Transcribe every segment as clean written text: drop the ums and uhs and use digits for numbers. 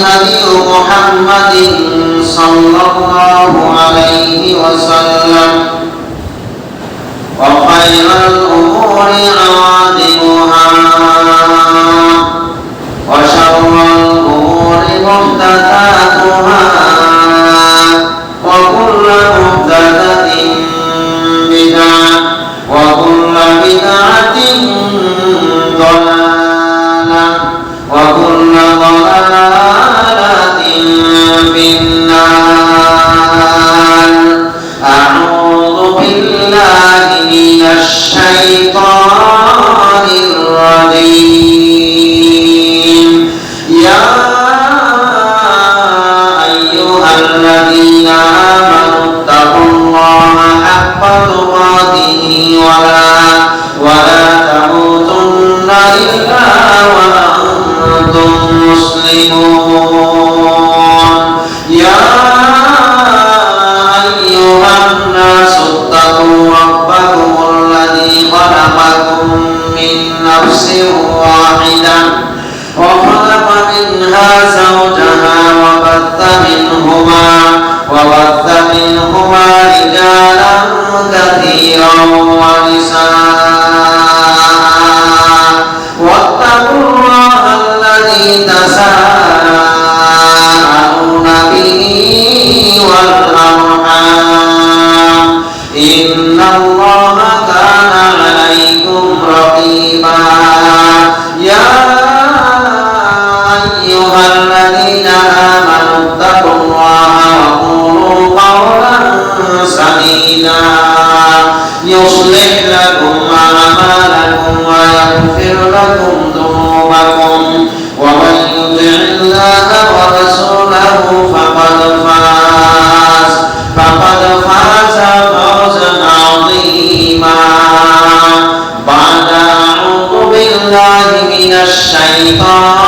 هدي محمد صلى الله عليه وسلم وخير الأمور عوادمها وشر الأمور محدثاتها وكل محدثة بدعة وكل بدعة ضلالة وكل ضلالة في النار. أعوذ بالله من الشيطان الرجيم. يا أيها الذين آمنوا اتقوا الله حق تقاته ولا تموتن إلا وأنتم مسلمون. يا أيها الناس اتقوا ربكم الذي خلقكم من نفس واحدة وخلق منها زوجها وبث منهما رجالا كثيرا ونساء واتقوا الله الذي تساءلون به والأرحام إن الله كان عليكم رقيبا. يا أيها الذين آمنوا اتقوا الله وقولوا قولا سديدا يصلح لكم أعمالكم ويغفر لكم ذنوبكم ومن يطع الله ورسوله فقد فاز فوزا عظيما. بعد أعوذ بالله من الشيطان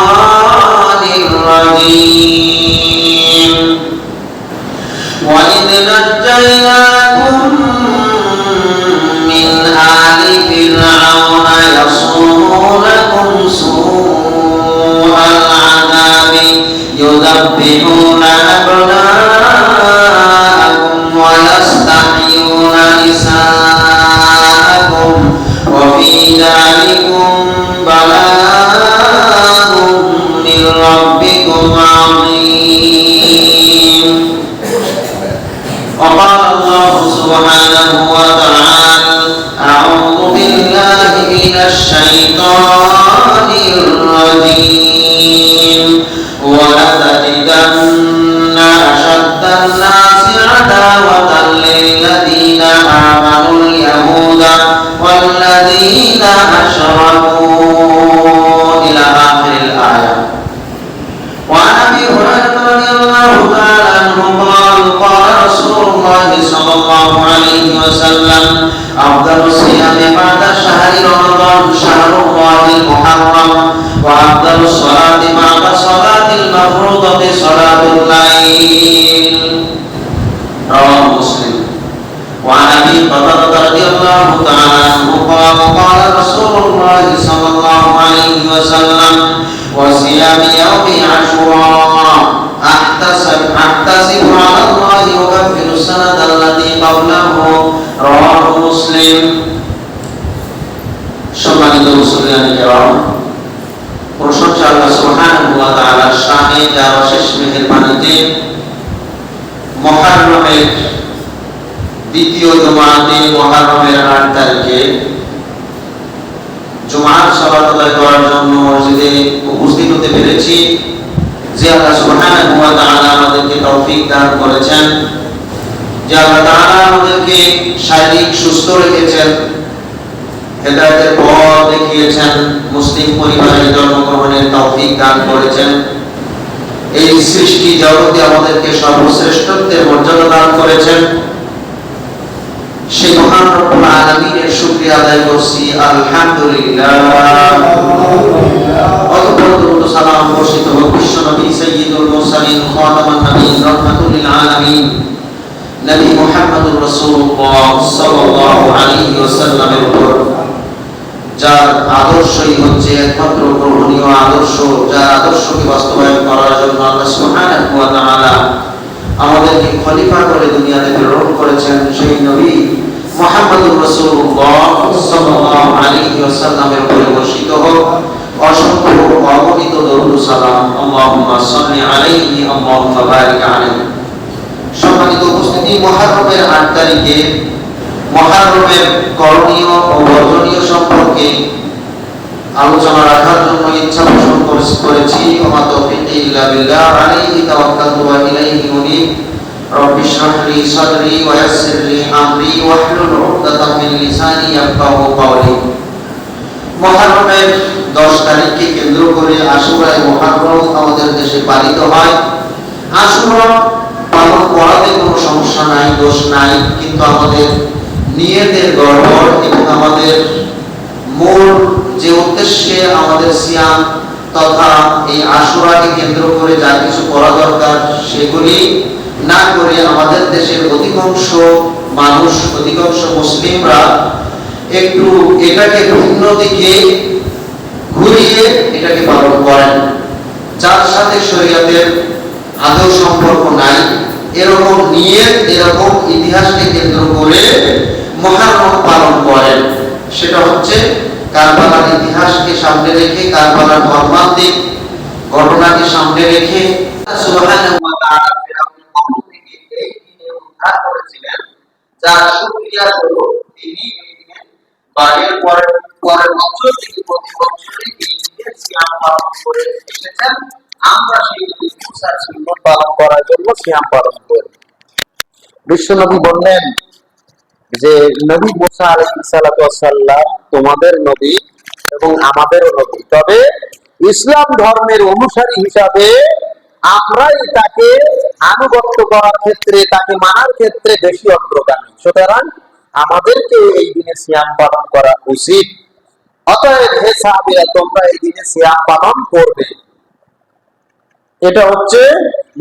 الرجيم. وإذ نجيناكم من آل فرعون يصومونكم سوء العذاب يذبحون أبناءكم ويستحيون نساءكم وفي ذلكم بلاء من ربكم عظيم. وقال الله سبحانه وتعالى: أعوذ بالله من الشيطان الرجيم. ولتجدن أشد الناس عداوة للذين آمنوا اليهود والذين أشركوا إلى آخر الآية. وعن أبي هريرة رضي الله تعالى عنه قال رسول الله صلى الله عليه وسلم: أفضل الصيام بعد شهر رمضان شهر الله المحرم، وأفضل الصلاة بعد صلاة المفروضة صلاة الليل. رواه مسلم. وعن أبي قتادة رضي الله تعالى عنه قال رسول الله صلى الله عليه وسلم: وصيام يوم عاشوراء أحتسب على الله يكفر السنة التي قبله. رواه مسلم. সম্মানিত মুসলিম কিরাম, প্রশংসা আল্লাহ সুবহানাহু ওয়া তাআলার শানে, যার অশেষ মেহেরবানিতে মুহররমের দ্বিতীয় জুমাতে মুহররমের 8 তারিখে জুমার সালাত আদায় করার জন্য মসজিদে উপস্থিত হতে পেরেছি। যে আল্লাহ সুবহানাহু ওয়া তাআলা আমাদেরকে তৌফিক দান করেছেন, যে আল্লাহ তাআলা আমাদেরকে শারীরিক সুস্থ রেখেছেন, হেদায়েতের পথ দেখিয়েছেন, মুসলিম পরিবারে জন্মগ্রহণের তৌফিক দান করেছেন, এই সৃষ্টি জগতে আমাদেরকে সর্বশ্রেষ্ঠত্বের মর্যাদা দান করেছেন, সেই মহান রব্বুল আলামিনের শুকরিয়া আদায় করছি আলহামদুলিল্লাহ। অতঃপর সালাম বর্ষিত হোক বিশ্ব নবী সাইয়্যিদুল মুরসালিন খাতামুন নবীয়্যিন রাহমাতুল লিল আলামিন নবী মুহাম্মদুর রাসূলুল্লাহ সাল্লাল্লাহু আলাইহি ওয়াসাল্লামের উপর, যার আদর্শই হচ্ছে একমাত্র গ্রহণীয় আদর্শ, যার আদর্শকে বাস্তবায়ন করার জন্য আল্লাহ সুবহানাহু ওয়া তাআলা আমাদেরকে খলিফা করে দুনিয়াতে প্রেরণ করেছেন সেই নবী মুহাম্মদুর রাসূলুল্লাহ সাল্লাল্লাহু আলাইহি ওয়াসাল্লামের উপরে বর্ষিত হোক অসংখ্য অগণিত দরুদ ও সালাম। আল্লাহুম্মা সাল্লি আলাইহি আল্লাহুম্মা বারিক আলাইহি। সম্মানিত উপস্থিতি, মুহররমের ৮ তারিখে মুহররমের করণীয় ও বর্জনীয় সম্পর্কে আলোচনা রাখার জন্য ইচ্ছা পোষণ করেছি। ওমা তাওফীকি ইল্লা বিল্লাহ, আলাইহি তাওয়াক্কালতু ওয়া ইলাইহি উনীব। রব্বি ইশরাহ লি সাদরি ওয়া ইয়াসসির লি আমরি ওয়াহলুল উকদাতাম মিন লিসানি ইয়াফকাহু কাওলি। মুহররমের 10 তারিখকে কেন্দ্র করে আশুরা মুহররম আমাদের দেশে পালিত হয়। আশুরা পালন করাতে কোনো সমস্যা নাই, দোষ নাই, কিন্তু আমাদের নিয়তের গড়বড় এবং আমাদের মূল যে উদ্দেশ্যে আমাদের সিয়াম তথা এই আশুরাকে কেন্দ্র করে যা কিছু করা দরকার সেগুলি না করে আমাদের দেশের অধিকাংশ মানুষ, অধিকাংশ মুসলিমরা একটু এটাকে ভিন্ন দিকে ঘুরিয়ে এটাকে পালন করেন, যার সাথে শরীয়তের আদৌ সম্পর্ক নাই। এরকম নিয়ত, এরকম ইতিহাসকে কেন্দ্র করে মুহররম পালন করেন। সেটা হচ্ছে কারবালার ইতিহাসকে সামনে রেখে, কারবালার মর্মান্তিক ঘটনাকে সামনে রেখে সুবহানাহু ওয়া তাআলা ফিরআউনের কওম থেকে এই দিনে উদ্ধার করেছিলেন, যার শুকরিয়া স্বরূপ তিনি বাড়ির পরের বছর থেকে প্রতি বছরই এই দিনের সিয়াম পালন করে এসেছেন। আমরা সেই মুসার সুন্নাত পালন করার জন্য সিয়াম পালন করি। বিশ্বনবী বললেন যে নবী মুসা আলাইহিস সালাতু ওয়াস সালাম তোমাদের নবী এবং আমাদেরও নবী, তবে ইসলাম ধর্মের অনুসারী হিসাবে আমরাই তাকে আনুগত্য করার ক্ষেত্রে, তাকে মানার ক্ষেত্রে বেশি অগ্রগামী। সুতরাং আমাদেরকে এই দিনে সিয়াম পালন করা উচিত। অতএব হে সাহাবীরা, তোমরা এই দিনে সিয়াম পালন করবে। এটা হচ্ছে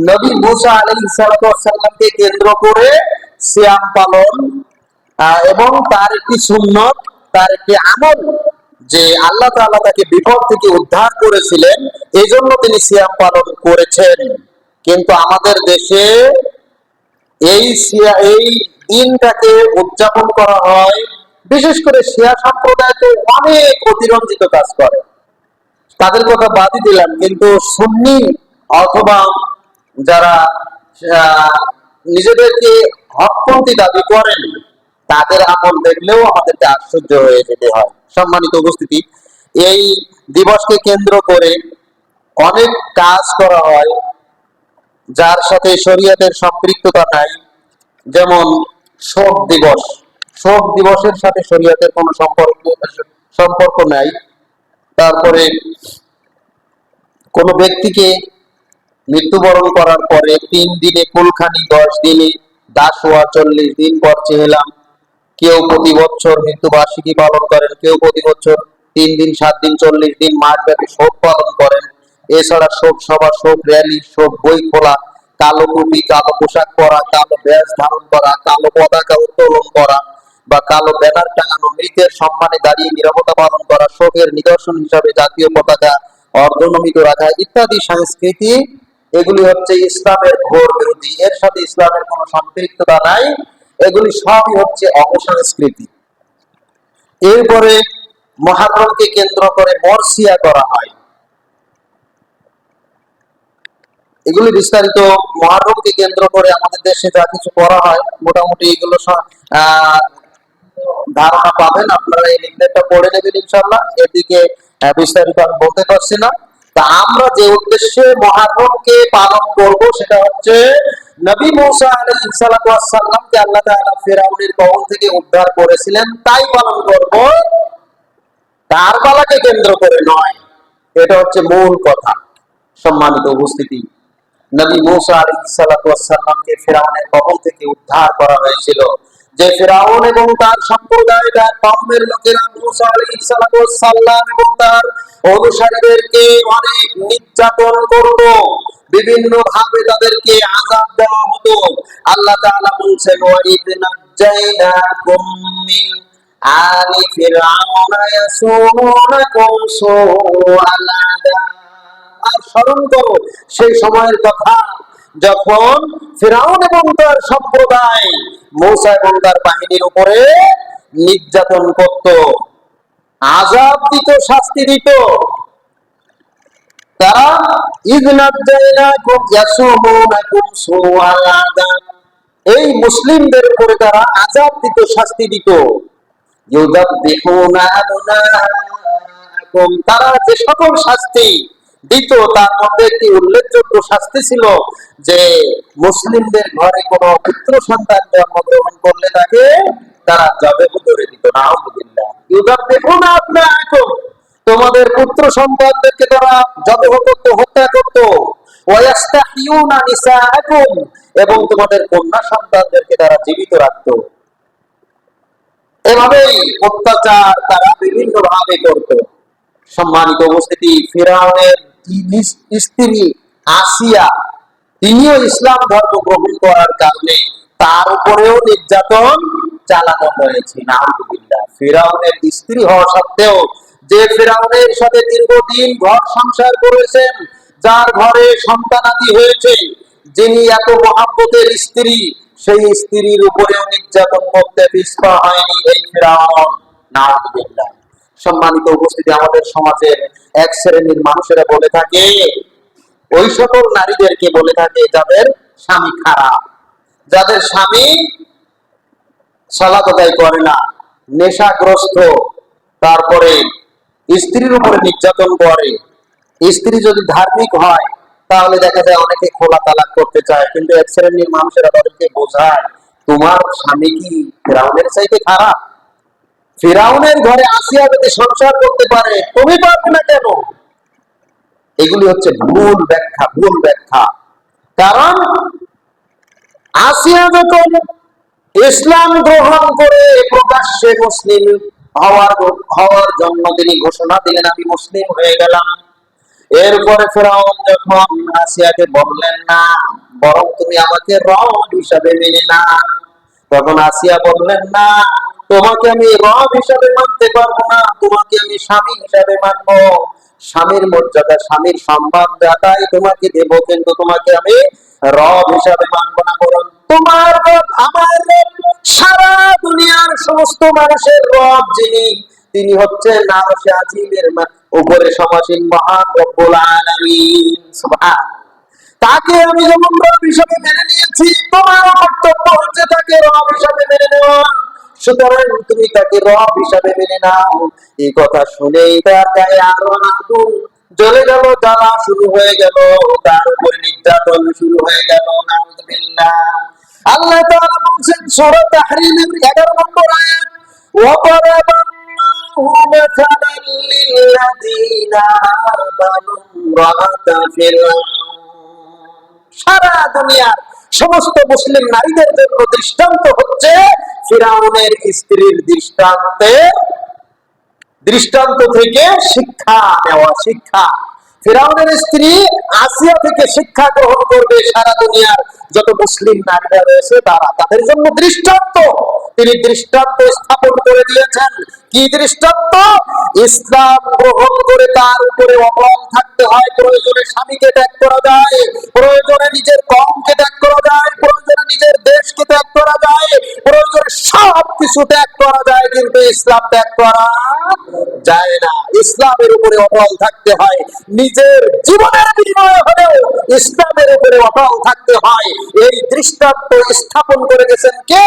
নবী মুসা আলাইহিস সালাতু ওয়াস সালামকে কেন্দ্র করে সিয়াম পালন এবং তার একটি সুন্নত, তার একটি আমল, যে আল্লাহ তাআলা তাকে বিপদ থেকে উদ্ধার করেছিলেন, এই জন্য তিনি সিয়াম পালন করেছেন। কিন্তু আমাদের দেশে এই দিনটাকে উদযাপন করা হয়, বিশেষ করে শিয়া সম্প্রদায় তো অনেক অতিরঞ্জিত কাজ করে, তাদের কথা বাদই দিলাম। কিন্তু সুন্নি অথবা যারা নিজেদেরকে হকপন্থী দাবি করেন, তাদের আমল দেখলেও আমাদেরকে আশ্চর্য হয়ে যেতে হয়। সম্মানিত উপস্থিতি, এই দিবসকে কেন্দ্র করে অনেক কাজ করা হয় যার সাথে শরীয়তের সম্পৃক্ততা নাই। যেমন শোক দিবস, শোক দিবসের সাথে শরীয়তের কোনো সম্পর্ক নাই। তারপরে কোন ব্যক্তিকে মৃত্যুবরণ করার পরে 3 দিনে কুলখানি, 10 দিনে দাসওয়া, 40 দিন পর চেহেলাম। কেউ প্রতি বছর মৃত্যুবার্ষিকী পালন করেন, কেউ প্রতি বছর 3 দিন, 7 দিন, 40 দিন মাসব্যাপী শোক পালন করেন। এছাড়া শোক সভা, শোক র্যালি, শোক বই খোলা, কালো টুপি, কালো পোশাক পরা, কালো ব্যাজ ধারণ করা, কালো পতাকা উত্তোলন করা বা কালো ব্যানার টাঙানো, মৃতের সম্মানে দাঁড়িয়ে নীরবতা পালন করা, শোকের নিদর্শন হিসাবে জাতীয় পতাকা অর্ধনমিত রাখা ইত্যাদি সংস্কৃতি, এগুলি হচ্ছে ইসলামের ঘোর বিরোধী। এর সাথে ইসলামের কোনো সম্পৃক্ততা নাই, এগুলি সবই হচ্ছে অপসংস্কৃতি। এরপরে মুহররমকে কেন্দ্র করে মরসিয়া করা হয়। এগুলি বিস্তারিত মুহররমকে কেন্দ্র করে আমাদের দেশে যা কিছু করা হয়, মোটামুটি এগুলো ধারণা পাবেন, আপনারা এই লিঙ্কটা পড়ে নেবেন ইনশাআল্লাহ। এদিকে বিস্তারিত আমি বলতে পারছি না। তা আমরা যে উদ্দেশ্যে মুহররমকে পালন করব সেটা হচ্ছে নবী মুসা আলাইহিস সালাতু ওয়াস সালামকে আল্লাহ তাআলা ফিরআউনের কওম থেকে উদ্ধার করেছিলেন, তাই পালন করব, কারবালাকে কেন্দ্র করে নয়। এটা হচ্ছে মূল কথা। সম্মানিত উপস্থিতি, নবী মুসা আলাইহিস সালাতু ওয়াস সালামকে ফিরআউনের কওম থেকে উদ্ধার করা হয়েছিল। যে ফিরআউন এবং তার সম্প্রদায়, তার কওমের লোকেরা মুসা আলাইহিস সালাতু ওয়াস সালাম এবং তার অনুসারীদেরকে অনেক নির্যাতন করত, বিভিন্ন ভাবে তাদেরকে আযাব দেওয়া হতো। আল্লাহ তাআলা বলেছেন, ওয়া ইযনা জাইনাকুম মিন আলি ফিরআউনা ইয়াসুমুনাকুম সুআল আযাব আর স্মরণ করো সেই সময়ের কথা যখন ফিরআউন এবং তার সম্প্রদায় মূসা এবং তার বাহিনীর উপরে নির্যাতন করত, আযাব দিত, শাস্তি দিত। তারা ইযনাজ্জাইনাকুম ইয়াসুমুনাকুম সুআল আযাব, এই মুসলিমদের উপরে তারা আযাব দিত, শাস্তি দিত। ইউযাববিহুনা আবনাআকুম, তারা যে সকল শাস্তি দিত তার মধ্যে একটি উল্লেখযোগ্য শাস্তি ছিল যে মুসলিমদের ঘরে কোনো পুত্র সন্তান জন্মগ্রহণ করলে তাকে তারা জবেহ করে দিত। নাউযুবিল্লাহ। ইউযাববিহুনা আবনাআকুম, তোমাদের পুত্র সন্তানদেরকে তারা জবেহ করত, হত্যা করত। ওয়ায়াস্তাহিয়ুনা নিসাআকুম, এবং তোমাদের কন্যা সন্তানদেরকে তারা জীবিত রাখত। এভাবেই অত্যাচার তারা বিভিন্ন ভাবে করত। সম্মানিত উপস্থিতি, ফিরআউনের স্ত্রী আসিয়া, তিনিও ইসলাম ধর্ম গ্রহণ করার কারণে তার উপরেও নির্যাতন চালানো হয়েছে। নাউযুবিল্লাহ। ফিরআউনের স্ত্রী হওয়া সত্ত্বেও, যে ফিরআউনের সাথে দীর্ঘদিন ঘর সংসার করেছেন, যার ঘরে সন্তানাদি হয়েছে, যিনি এত মহব্বতের স্ত্রী, সেই স্ত্রীর উপরেও নির্যাতন করতে পিছপা হয়নি এই ফিরআউন। নাউযুবিল্লাহ। সম্মানিত উপস্থিতি, আমাদের সমাজের এক শ্রেণীর মানুষেরা বলে থাকে, ওই সকল নারীদেরকে বলে থাকে যাদের স্বামী খারাপ, যাদের স্বামী সালাত আদায় করে না, নেশাগ্রস্ত, তারপরে স্ত্রীর উপরে নির্যাতন করে। স্ত্রী যদি ধার্মিক হয় তাহলে দেখা যায় অনেকে খোলা তালাক করতে চায়, কিন্তু এক শ্রেণীর মানুষেরা তাদেরকে বোঝায়, তোমার স্বামী কি ফিরআউনের চাইতে খারাপ? ফিরআউনের ঘরে আসিয়া যদি সংসার করতে পারে, তুমি পারবে না কেন? এগুলি হচ্ছে ভুল ব্যাখ্যা, ভুল ব্যাখ্যা। কারণ আসিয়া যখন ইসলাম গ্রহণ করে প্রকাশ্যে মুসলিম হওয়ার জন্য তিনি ঘোষণা দিলেন, আমি মুসলিম হয়ে গেলাম। এরপরে ফিরআউন যখন আসিয়াকে বললেন, না, বরং তুমি আমাকে রব হিসাবে মেনে নাও, তখন আসিয়া বললেন, না, তোমাকে আমি রব হিসাবে মানতে পারবো না, তোমাকে আমি স্বামী হিসাবে মানবো। স্বামীর মর্যাদা, স্বামীর সম্মান যাতাই তোমাকে দেবো, কিন্তু তোমাকে আমি রব হিসাবে মানবো না, বরং তোমার রব আমার রব, সারা দুনিয়ার সমস্ত মানুষের রব যিনি, তিনি হচ্ছেন আরশে আজিমের উপরে সমাসীন মহান রব্বুল আলামিন। সুবহানাল্লাহ। তাকে আমি যেমন রব হিসাবে মেনে নিয়েছি, তোমার কর্তব্য হচ্ছে তাকে রব হিসাবে মেনে নেওয়া। সুতরাং তুমি তাকে রব হিসাবে মেনে নাও। এই কথা শুনেই তার গায়ে আরো আগুন জ্বলে গেল, জ্বালা শুরু হয়ে গেল, তার উপরে নির্যাতন শুরু হয়ে গেল। নাউযুবিল্লাহ। আল্লাহ তাআলা বলেন সূরা তাহরীমের 11 নম্বর আয়াত, وَضَرَبَ اللَّهُ مَثَلًا لِّلَّذِينَ آمَنُوا امْرَأَتَ فِرْعَوْنَ, সারা দুনিয়ার সমস্ত মুসলিম নারীদের জন্য দৃষ্টান্ত হচ্ছে ফিরআউনের স্ত্রীর দৃষ্টান্ত থেকে শিক্ষা নেওয়া। শিক্ষা, ফিরআউনের স্ত্রী আসিয়া থেকে শিক্ষা গ্রহণ করবে সারা দুনিয়ার যত মুসলিম নারীরা রয়েছে, তাদের জন্য দৃষ্টান্ত। তিনি দৃষ্টান্ত স্থাপন করে দিয়েছেন। কি দৃষ্টান্ত? ইসলাম গ্রহণ করে তার উপরে অটল থাকতে হয়। প্রয়োজনে স্বামীকে ত্যাগ করা যায়, প্রয়োজনে নিজের কওমকে ত্যাগ করা যায়, প্রয়োজনে নিজের দেশকে ত্যাগ করা যায়, প্রয়োজনে সব কিছু ত্যাগ করা যায়, কিন্তু ইসলাম ত্যাগ করা যায় না। ইসলামের উপরে অটল থাকতে হয়, নিজের জীবনের বিনিময়ে হলেও ইসলামের উপরে অটল থাকতে হয়। এই দৃষ্টান্ত স্থাপন করে গেছেন কে?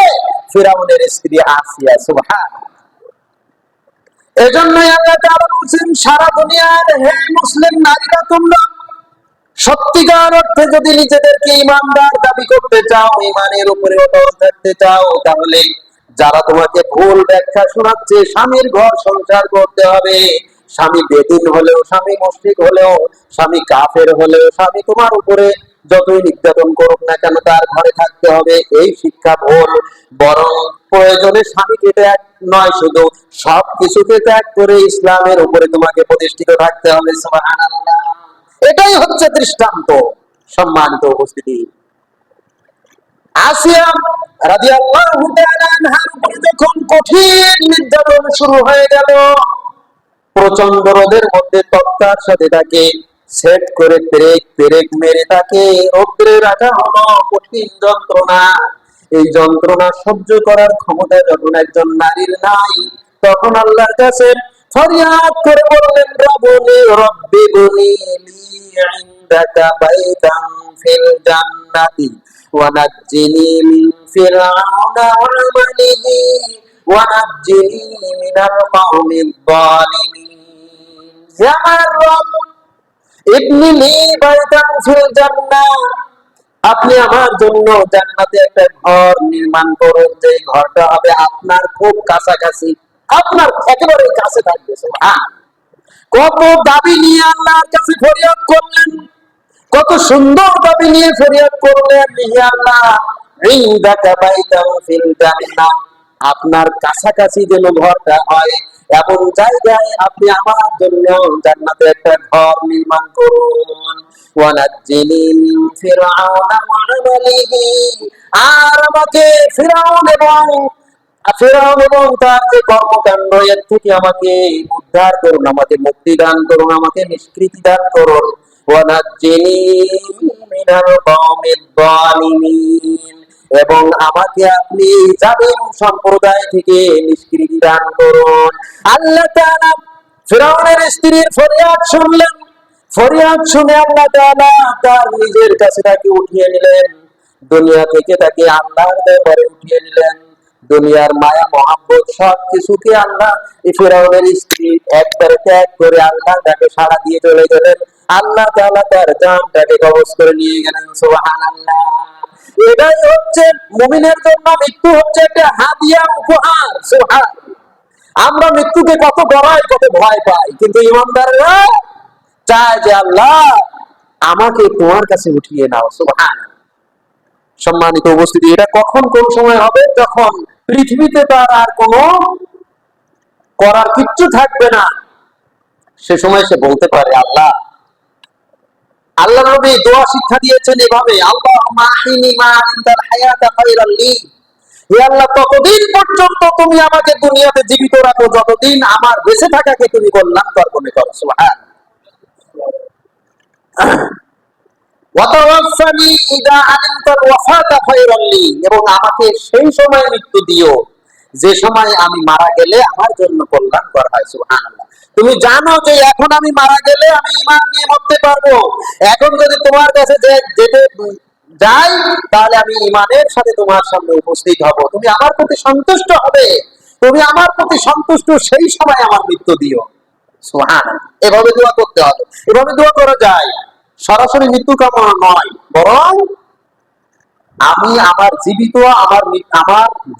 ফিরআউনের স্ত্রী আসিয়া। সুবহানাল্লাহ। এজন্যই আল্লাহ তাআলা বলেন, সারা দুনিয়ার হে মুসলিম নারীরা, তোমরা সত্যিকার অর্থে যদি নিজেদেরকে ঈমানদার দাবি করতে চাও, ঈমানের উপরে অটল থাকতে চাও, তাহলে যারা তোমাকে ভুল ব্যাখ্যা শোনাচ্ছে, স্বামীর ঘর সংসার করতে হবে, স্বামী বেদিন হলেও, স্বামী মুশরিক হলেও, স্বামী কাফের হলেও, স্বামী তোমার উপরে যতই নির্যাতন করুক না কেন, তার ঘরে থাকতে হবে, এই শিক্ষা ভুল। বরং প্রয়োজনে স্বামীকে ত্যাগ নয়, শুধু সব কিছুকে ত্যাগ করে ইসলামের উপরে তোমাকে প্রতিষ্ঠিত থাকতে হবে। সুবহানাল্লাহ। এটাই হচ্ছে দৃষ্টান্ত। সম্মানিত উপস্থিতি, আসিয়া রাদিয়াল্লাহু তাআলা আনহার উপরে যখন কঠিন নির্যাতন শুরু হয়ে গেল, প্রচন্ড রোদের মধ্যে তক্তার সাথে তাকে সেট করে পেরেক পেরেক মেরে তাকে রৌদ্রে রাখা হলো, কঠিন যন্ত্রণা। এই যন্ত্রণা সহ্য করার ক্ষমতা যখন একজন নারীর নাই, তখন আল্লাহর কাছে ফরিয়াদ করে বললেন, রব্বি রব্বি বুনি লি ইনদাকা বাইতান ফিল জান্নাতি ওয়া নাজ্জিনি মিন ফিরআউনা ওয়া আমালিহি ওয়া নাজ্জিনি মিনাল কওমিয যালিমিন। হে আমার রব, ইবনি লি বাইতান ফিল জান্নাহ, আপনি আমার জন্য জান্নাতে একটা ঘর নির্মাণ করুন, যে ঘরটা হবে আপনার খুব কাছাকাছি, আপনার একেবারে কাছে থাকবে। সুবহান। কত দাবি নিয়ে আল্লাহর কাছে ফরিয়াদ করলেন, কত সুন্দর দাবি নিয়ে ফরিয়াদ করলেন, হে আল্লাহ, ইনদাকা বাইতান ফিল জান্নাহ, আপনার কাছাকাছি যেন ঘরটা হয়, এমন জায়গায় আপনি আমার জন্য জান্নাতে একটা ঘর নির্মাণ করুন। ওয়া নাজ্জিনি মিন ফিরআউনা ওয়া আমালিহি, আর আমাকে ফিরআউন এবং তার যে কর্মকাণ্ড, এর থেকে আমাকে উদ্ধার করুন, আমাকে মুক্তি দান করুন, আমাকে নিষ্কৃতি দান করুন। ওয়া নাজ্জিনি মিনাল কওমিয যালিমিন, এবং আমাকে আপনি জালিম সম্প্রদায় থেকে নিষ্কৃতি দান করুন। আল্লাহ তাআলা ফিরআউনের স্ত্রীর ফরিয়াদ শুনলেন, ফরিয়াদ শুনে আল্লাহ তাআলা তার নিজের কাছে তাকে উঠিয়ে নিলেন, দুনিয়া থেকে তাকে আল্লাহর দরবারে উঠিয়ে নিলেন। দুনিয়ার মায়া মহাব্বত সব কিছুকে আল্লাহ এই ফিরআউনের স্ত্রী একবারে ত্যাগ করে আল্লাহ তাকে সাড়া দিয়ে চলে গেলেন। আল্লাহ তাআলা তার জানটাকে কবজ করে নিয়ে গেলেন। সুবহানাল্লাহ। এটাই হচ্ছে মুমিনের জন্য মৃত্যু হচ্ছে একটা হাদিয়া, উপহার। সুবহান। আমরা মৃত্যুকে কত ডরাই, কত ভয় পাই, কিন্তু ইমানদাররা চায় যে আল্লাহ আমাকে তোমার কাছে উঠিয়ে নাও। সুবহান। সম্মানিত উপস্থিতি, এটা কখন কোন সময় হবে? যখন পৃথিবীতে তার আর কোনো করার কিচ্ছু থাকবে না, সে সময় সে বলতে পারে আল্লাহ। আল্লাহ নবী দোয়া শিক্ষা দিয়েছেন এভাবে, আল্লাহুম্মা আহিনি মা আনতাল হায়াতা খায়রাল লি, হে আল্লাহ, ততদিন পর্যন্ত তুমি আমাকে দুনিয়াতে জীবিত রাখো যতদিন আমার বেঁচে থাকাকে তুমি কল্যাণকর মনে করো। সুবহান। ওয়াতাওয়াফানি ইযা আলিমতাল ওয়াফাতা খায়রাল লি, এবং আমাকে সেই সময় মৃত্যু দিও যে সময় আমি মারা গেলে আমার জন্য কল্যাণকর হয়। সুবহানাল্লাহ। তুমি জানো যে এখন আমি মারা গেলে আমি ঈমান নিয়ে মরতে পারবো, এখন যদি তোমার কাছে যেতে যাই তাহলে আমি ঈমানের সাথে তোমার সামনে উপস্থিত হব, তুমি আমার প্রতি সন্তুষ্ট হবে, তুমি আমার প্রতি সন্তুষ্ট সেই সময় আমার মৃত্যু দিও। সুবহানাল্লাহ। এভাবে দোয়া করতে হবে, এভাবে দোয়া করা যায়। সরাসরি মৃত্যু কামনা নয়, বরং আমি আমার জীবিত, আমার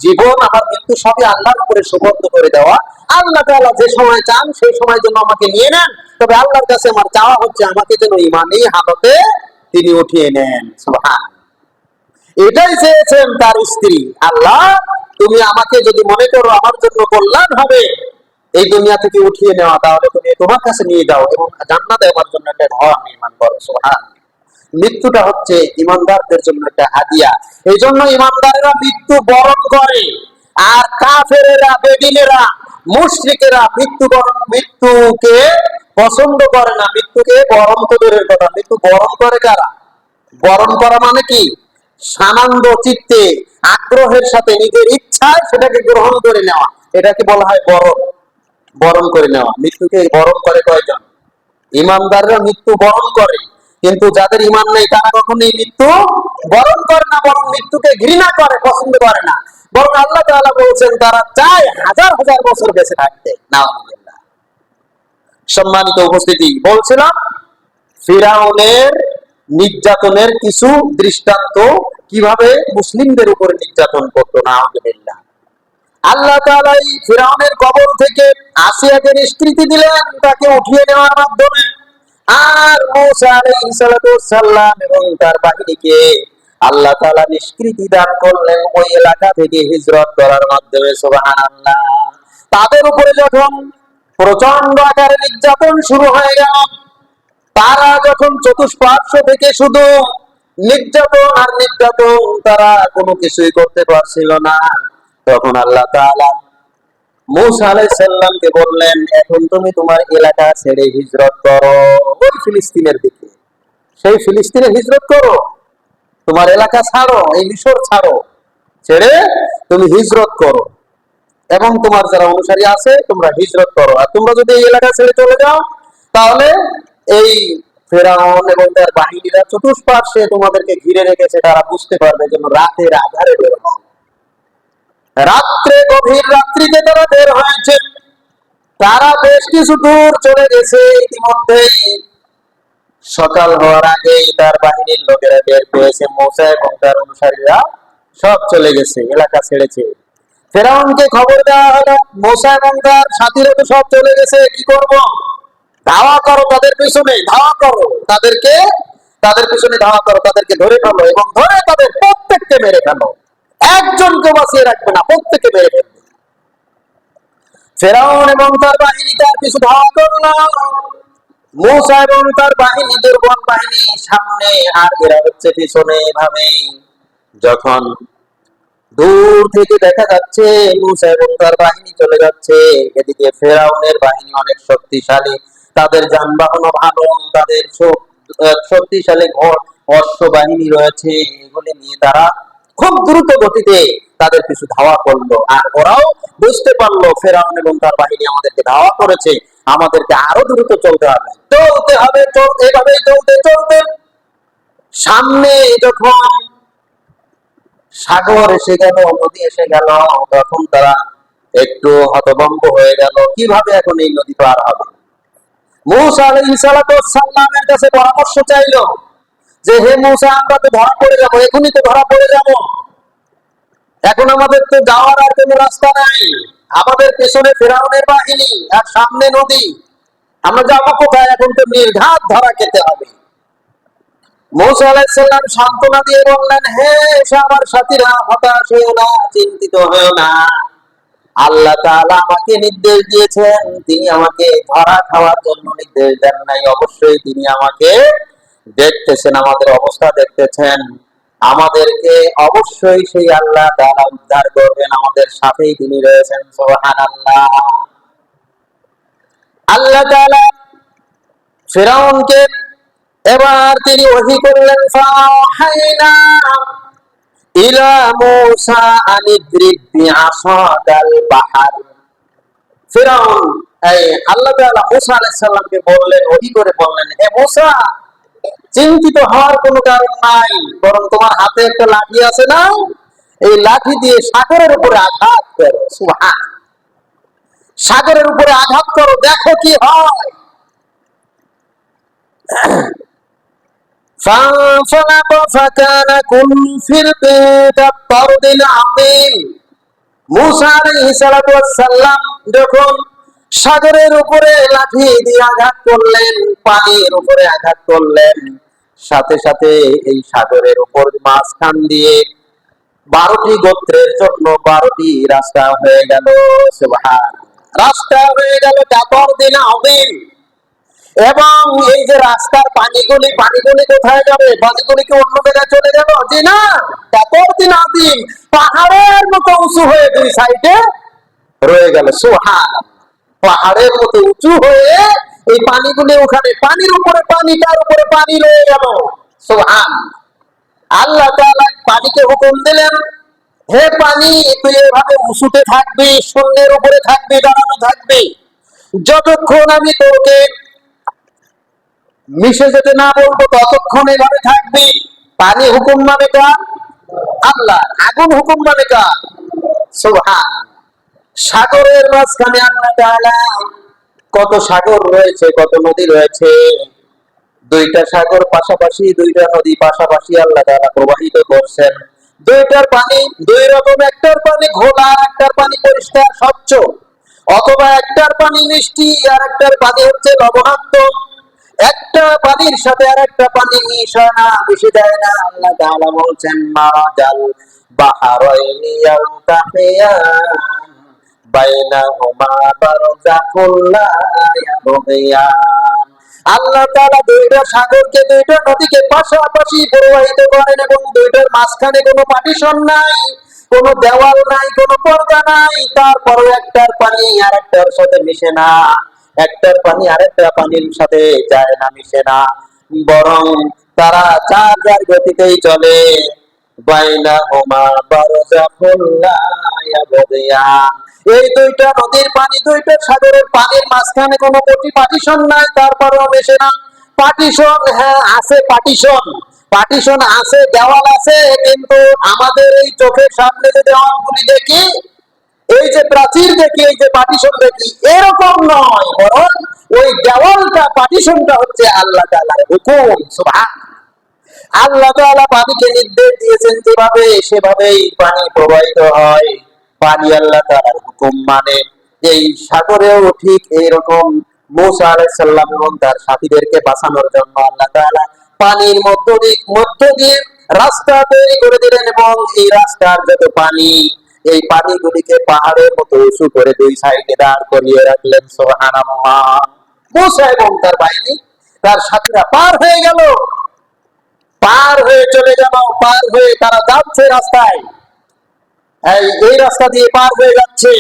জীবন, আমার মৃত্যু সবই আল্লাহর উপরে সুবর্দ করে দেওয়া। আল্লাহ তাআলা যে সময় চান সেই সময় যেন আমাকে নিয়ে নেন, তবে আল্লাহর কাছে আমার চাওয়া হচ্ছে আমাকে যেন ঈমানী হালতে তিনি উঠিয়ে নেন। সুবহান। এটাই চেয়েছেন তার স্ত্রী, আল্লাহ তুমি আমাকে যদি মনে করো আমার জন্য কল্যাণ হবে এই দুনিয়া থেকে উঠিয়ে নেওয়া, তাহলে তুমি তোমার কাছে নিয়ে যাও এবং জান্নাতে আমার জন্য একটা ঘর নির্মাণ করো। সুবহান। মৃত্যুটা হচ্ছে ইমানদারদের জন্য একটা হাদিয়া, এই জন্য ইমানদারেরা মৃত্যু বরণ করে, আর কাফেরেরা, বেদিনেরা, মুশরিকেরা মৃত্যুকে পছন্দ করে না। মৃত্যুকে বরণ তো দূরের কথা, মৃত্যু বরণ করে কারা? বরণ করা মানে কি? সানন্দ চিত্তে, আগ্রহের সাথে, নিজের ইচ্ছায় সেটাকে গ্রহণ করে নেওয়া, এটাকে বলা হয় বরণ। বরণ করে নেওয়া। মৃত্যুকে বরণ করে কয়জন? ইমানদাররা মৃত্যু বরণ করে, কিন্তু যাদের ঈমান নেই তারা কখনোই মৃত্যু বরণ করে না, বরং মৃত্যুকে ঘৃণা করে, পছন্দ করে না। বরং আল্লাহ তাআলা বলেছেন তারা চায় হাজার হাজার বছর বেঁচে থাকতে। নাউযুবিল্লাহ। সম্মানিত উপস্থিতি, বলছিলাম ফিরআউনের নির্যাতনের কিছু দৃষ্টান্ত, কিভাবে মুসলিমদের উপরে নির্যাতন করতো। নাউযুবিল্লাহ। আল্লাহ তাআলা এই ফিরআউনের কবর থেকে আসিয়াকে নিষ্কৃতি দিলেন, তাকে উঠিয়ে নেওয়ার মাধ্যমে। আর মূসা আলাইহিস সালাম এবং তার বাহিনীকে আল্লাহ তাআলা নিষ্কৃতি দান করলেন ওই এলাকা থেকে হিজরত করার মাধ্যমে। সুবহানাল্লাহ। তাদের উপরে যখন প্রচন্ড আকারে নির্যাতন শুরু হয়ে গেল, তারা যখন চতুষ্পার্শ্ব থেকে শুধু নির্যাতন আর নির্যাতন, তারা কোনো কিছুই করতে পারছিল না, তখন আল্লাহ তাআলা মূসা আলাইহিস সালামকে বললেন, এখন তুমি তোমার এলাকা ছেড়ে হিজরত করো ওই ফিলিস্তিনের দিকে। সেই ফিলিস্তিনে হিজরত করো, তোমার এলাকা ছাড়ো, এই মিশর ছাড়ো, ছেড়ে তুমি হিজরত করো এবং তোমার যারা অনুসারী আছে তোমরা হিজরত করো। আর তোমরা যদি এই এলাকা ছেড়ে চলে যাও তাহলে এই ফেরাউন এবং তার বাহিনীরা চতুষ্পার্শ্বে তোমাদেরকে ঘিরে রেখেছে, তারা বুঝতে পারবে যেন রাতের আধারে বের হও। রাত্রে গভীর রাত্রিতে তারা বের হয়েছে, তারা বেশ কিছু দূর চলে গেছে। ইতিমধ্যেই সকাল হওয়ার আগেই তার বাহিনীর লোকেরা বের পেয়েছে, মূসা এবং তার অনুসারীরা সব চলে গেছে, এলাকা ছেড়েছে। ফেরাউনকে খবর দেওয়া হলো মূসা এবং তার সাথীরা তো সব চলে গেছে, কি করব? ধাওয়া করো তাদের পিছনে, ধাওয়া করো তাদেরকে, তাদের পিছনে ধাওয়া করো, তাদেরকে ধরে ফেলো এবং ধরে তাদের প্রত্যেককে মেরে ফেলো, একজনকে বাঁচিয়ে রাখবে না, প্রত্যেককে মেরে ফেলবে। ফেরাউন এবং তার বাহিনী তার পিছু ধাওয়া করলো, মূসা এবং তার বাহিনী, দুর্বল বাহিনী সামনে আর এরা হচ্ছে পিছনে। এভাবে যখন দূর থেকে দেখা যাচ্ছে মূসা এবং তার বাহিনী চলে যাচ্ছে, এদিকে ফেরাউনের বাহিনী অনেক শক্তিশালী, তাদের যানবাহন ভালো, তাদের শক্তিশালী অশ্ব বাহিনী রয়েছে, এগুলি নিয়ে তারা খুব দ্রুত গতিতে তাদের পিছু ধাওয়া করলো। আর ওরাও বুঝতে পারলো ফেরাউন এবং তার বাহিনী আমাদেরকে ধাওয়া করেছে, আমাদেরকে আরো দ্রুত চলতে হবে, চলতে হবে, এভাবেই চলতে চলতে সামনে যখন সাগর এসে গেল, নদী এসে গেল, তখন তারা একটু হতভম্ব হয়ে গেল, কিভাবে এখন এই নদী পার হবে। মূসা আলাইহিস সালামের কাছে পরামর্শ চাইলো যে, হে মূসা, আমরা তো ধরা পড়ে যাবো, এখনই তো ধরা পড়ে যাবো, এখন আমাদের তো যাওয়ার আর কোনো রাস্তা নাই, আমাদের পেছনে ফেরাউনের বাহিনী আর সামনে নদী, আমরা যাবো কোথায়? এখন তো নির্ঘাত ধরা খেতে হবে। মূসা আলাইহিস সালাম সান্ত্বনা দিয়ে বললেন, হে আমার সাথীরা, হতাশ হয়েও না, চিন্তিত হয়েও না, আল্লাহ তাআলা আমাকে নির্দেশ দিয়েছেন, তিনি আমাকে ধরা খাওয়ার জন্য নির্দেশ দেন নাই, অবশ্যই তিনি আমাকে দেখতেছেন, আমাদের অবস্থা দেখতেছেন, আমাদেরকে অবশ্যই সেই আল্লাহ তাআলা উদ্ধার করবেন, আমাদের সাথেই তিনি রয়েছেন। সুবহানাল্লাহ। আল্লাহ তাআলা ফিরআউনকে এবার তিনি ওহী করলেন, ফাওহাইনা ইলা মূসা আনিদ্রিব বিআসাকাল বাহর। ফিরআউন, এই আল্লাহ তাআলা মূসা আলাইহিস সালামকে বললেন, ওহী করে বললেন, হে মূসা, চিন্তিত হওয়ার কোনো কারণ নাই, বরং তোমার হাতে একটা লাঠি আছে না, এই লাঠি দিয়ে সাগরের উপরে আঘাত করো। সুবহান, সাগরের উপরে আঘাত করো, দেখো কি হয়। فانفلق فكان كل فرق كالطود العظيم। মূসা আলাইহিস সালাম যখন সাগরের উপরে লাঠি দিয়ে আঘাত করলেন, পানির উপরে আঘাত করলেন, সাথে সাথে এই সাগরের উপর মাঝখান দিয়ে 12টি গোত্রের জন্য 12টি রাস্তা হয়ে গেল। সুবহান, রাস্তা হয়ে গেল কাতরদিন আযীম। এবং এই যে রাস্তার পানিগুলি কোথায় যাবে? পানিগুলি কি অন্য জায়গায় চলে গেল? জি না, কাতরদিন আযীম, পাহাড়ের মতো উঁচু হয়ে দুই সাইডে রয়ে গেল। সুবহান, পাহাড়ের মতো উঁচু হয়ে এই পানিগুলি ওখানে, পানির উপরে পানি, তার উপরে পানি রয়ে গেল। সুবহান, আল্লাহ তাআলা পানিকে হুকুম দিলেন, হে পানি, তুই এভাবে উঁচুতে থাকবি, শূন্যের উপরে থাকবি, দাঁড়ানো থাকবি, যতক্ষণ আমি তোকে মিশে যেতে না বলবো ততক্ষণ এভাবে থাকবি। পানি হুকুম মানে কার? আল্লাহ। আগুন হুকুম মানে কার? সুবহান। সাগরের মাঝখানে আল্লাহ তাআলা, কত সাগর রয়েছে, কত নদী রয়েছে, দুইটা সাগর পাশাপাশি, দুইটা নদী পাশাপাশি আল্লাহ তাআলা প্রবাহিত করছেন। দুইটার পানি দুই রকম, একটার পানি ঘোলা, একটার পানি পরিষ্কার স্বচ্ছ, অথবা একটার পানি মিষ্টি আর একটার পানি হচ্ছে লবণাক্ত, একটা পানির সাথে আর একটা পানি মিশে যায় না। আল্লাহ তাআলা বলছেন, মারাজাল বাহরাইনি ইয়ালতাকিয়ান বাইনাহুমা বারযাখুল লা ইয়াবগিয়ান। আল্লাহ তাআলা দুইটা সাগরকে, দুইটা নদীকে পাশাপাশি প্রবাহিত করেন এবং দুইটার মাঝখানে কোনো পার্টিশন নাই, কোনো দেওয়াল নাই, কোনো পর্দা নাই, তারপরও একটার পানি আর একটার সাথে মিশে না, একটার পানি আরেকটা পানির সাথে যায় না, মিশে না, বরং তারা যার যার গতিতেই চলে। বাইনাহুমা বারজাখুন লা ইয়াবগিয়ান। এই দুইটা নদীর পানি, দুইটা সাগরের পানির মাঝখানে কোনো পার্টিশন নাই, তারপরেও মেশে না। পার্টিশন, হ্যাঁ আছে পার্টিশন, পার্টিশন আছে, দেওয়াল আছে, কিন্তু আমাদের এই চোখের সামনে যে দেওয়ালগুলি দেখি, এই যে প্রাচীর দেখি, এই যে পার্টিশন দেখি, এরকম নয়, বরং ওই দেওয়ালটা, পার্টিশনটা হচ্ছে আল্লাহ তাআলার হুকুম। সুবহানাল্লাহ। আল্লাহ তাআলা পানিকে নির্দেশ দিয়েছেন যেভাবে, সেভাবেই পানি প্রবাহিত হয়। পানি আল্লাহ তাআলার হুকুম মানে। এই সাগরেও ঠিক এইরকম মূসা আলাইহিস সালাম এবং তার সাথীদেরকে বাঁচানোর জন্য আল্লাহ তাআলা পানির মধ্য দিয়ে রাস্তা তৈরি করে দিলেন, এবং এই রাস্তার যত পানি, এই পানিগুলিকে পাহাড়ের মতো উঁচু করে দুই সাইডে দাঁড় করিয়ে রাখলেন। সুবহানাল্লাহ। মূসা এবং তার বাহিনী, তার সাথীরা পার হয়ে গেল, পার হয়ে চলে গেল, পার হয়ে তারা যাচ্ছে রাস্তায়, এই রাস্তা দিয়ে পার হয়ে যাচ্ছে।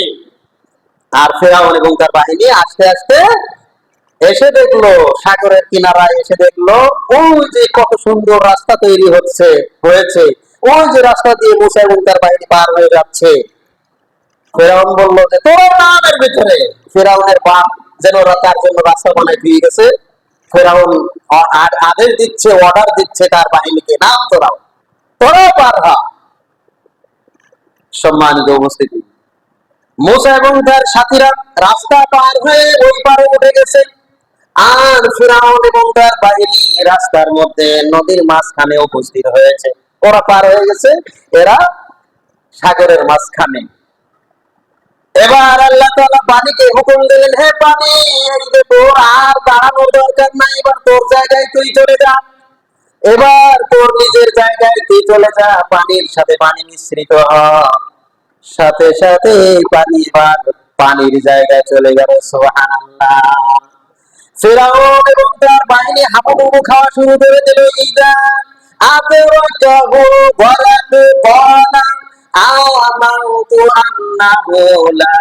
আর ফেরাউন এবং তার বাহিনী আস্তে আস্তে এসে দেখলো, সাগরের কিনারায় এসে দেখলো, ওই যে কত সুন্দর রাস্তা তৈরি হয়েছে, ওই যে রাস্তা দিয়ে মূসা এবং তার বাহিনী পার হয়ে যাচ্ছে। ফেরাউন বলল যে তোরা নামের ভিতরে, ফেরাউনের বাপ যেন তার জন্য রাস্তা বানাই দিয়ে গেছে। ফেরাউন আদেশ দিচ্ছে, অর্ডার দিচ্ছে তার বাহিনীকে, নাম তোরাও, তোরাও পার হ। সম্মানিত উপস্থিতি, মূসা এবং তার সাথীরা রাস্তা পার হয়ে ওই পারে উঠে গেছে, আর ফিরআউন এবং তার বাহিনী রাস্তার মধ্যে নদীর মাঝখানে উপস্থিত হয়েছে। ওরা পার হয়ে গেছে, এরা সাগরের মাঝখানে। এবার আল্লাহ তাআলা পানিকে হুকুম দিলেন, হে পানি, এই যে তোর আর দাঁড়ানোর দরকার নাই, এবার তোর জায়গায় তুই চলে যা, এবার তোর নিজের জায়গায় তুই চলে যা, পানির সাথে পানি মিশ্রিত হ। সাথে সাথে পানি এবার পানির জায়গায় চলে গেল। সুবহানাল্লাহ। ফিরআউন এবং তার বাহিনী হাবুডুবু খাওয়া শুরু করে দিল। ইদা আদরাকাহু ওয়ালাকু ক্বালা আমানতু আন্নাহু লা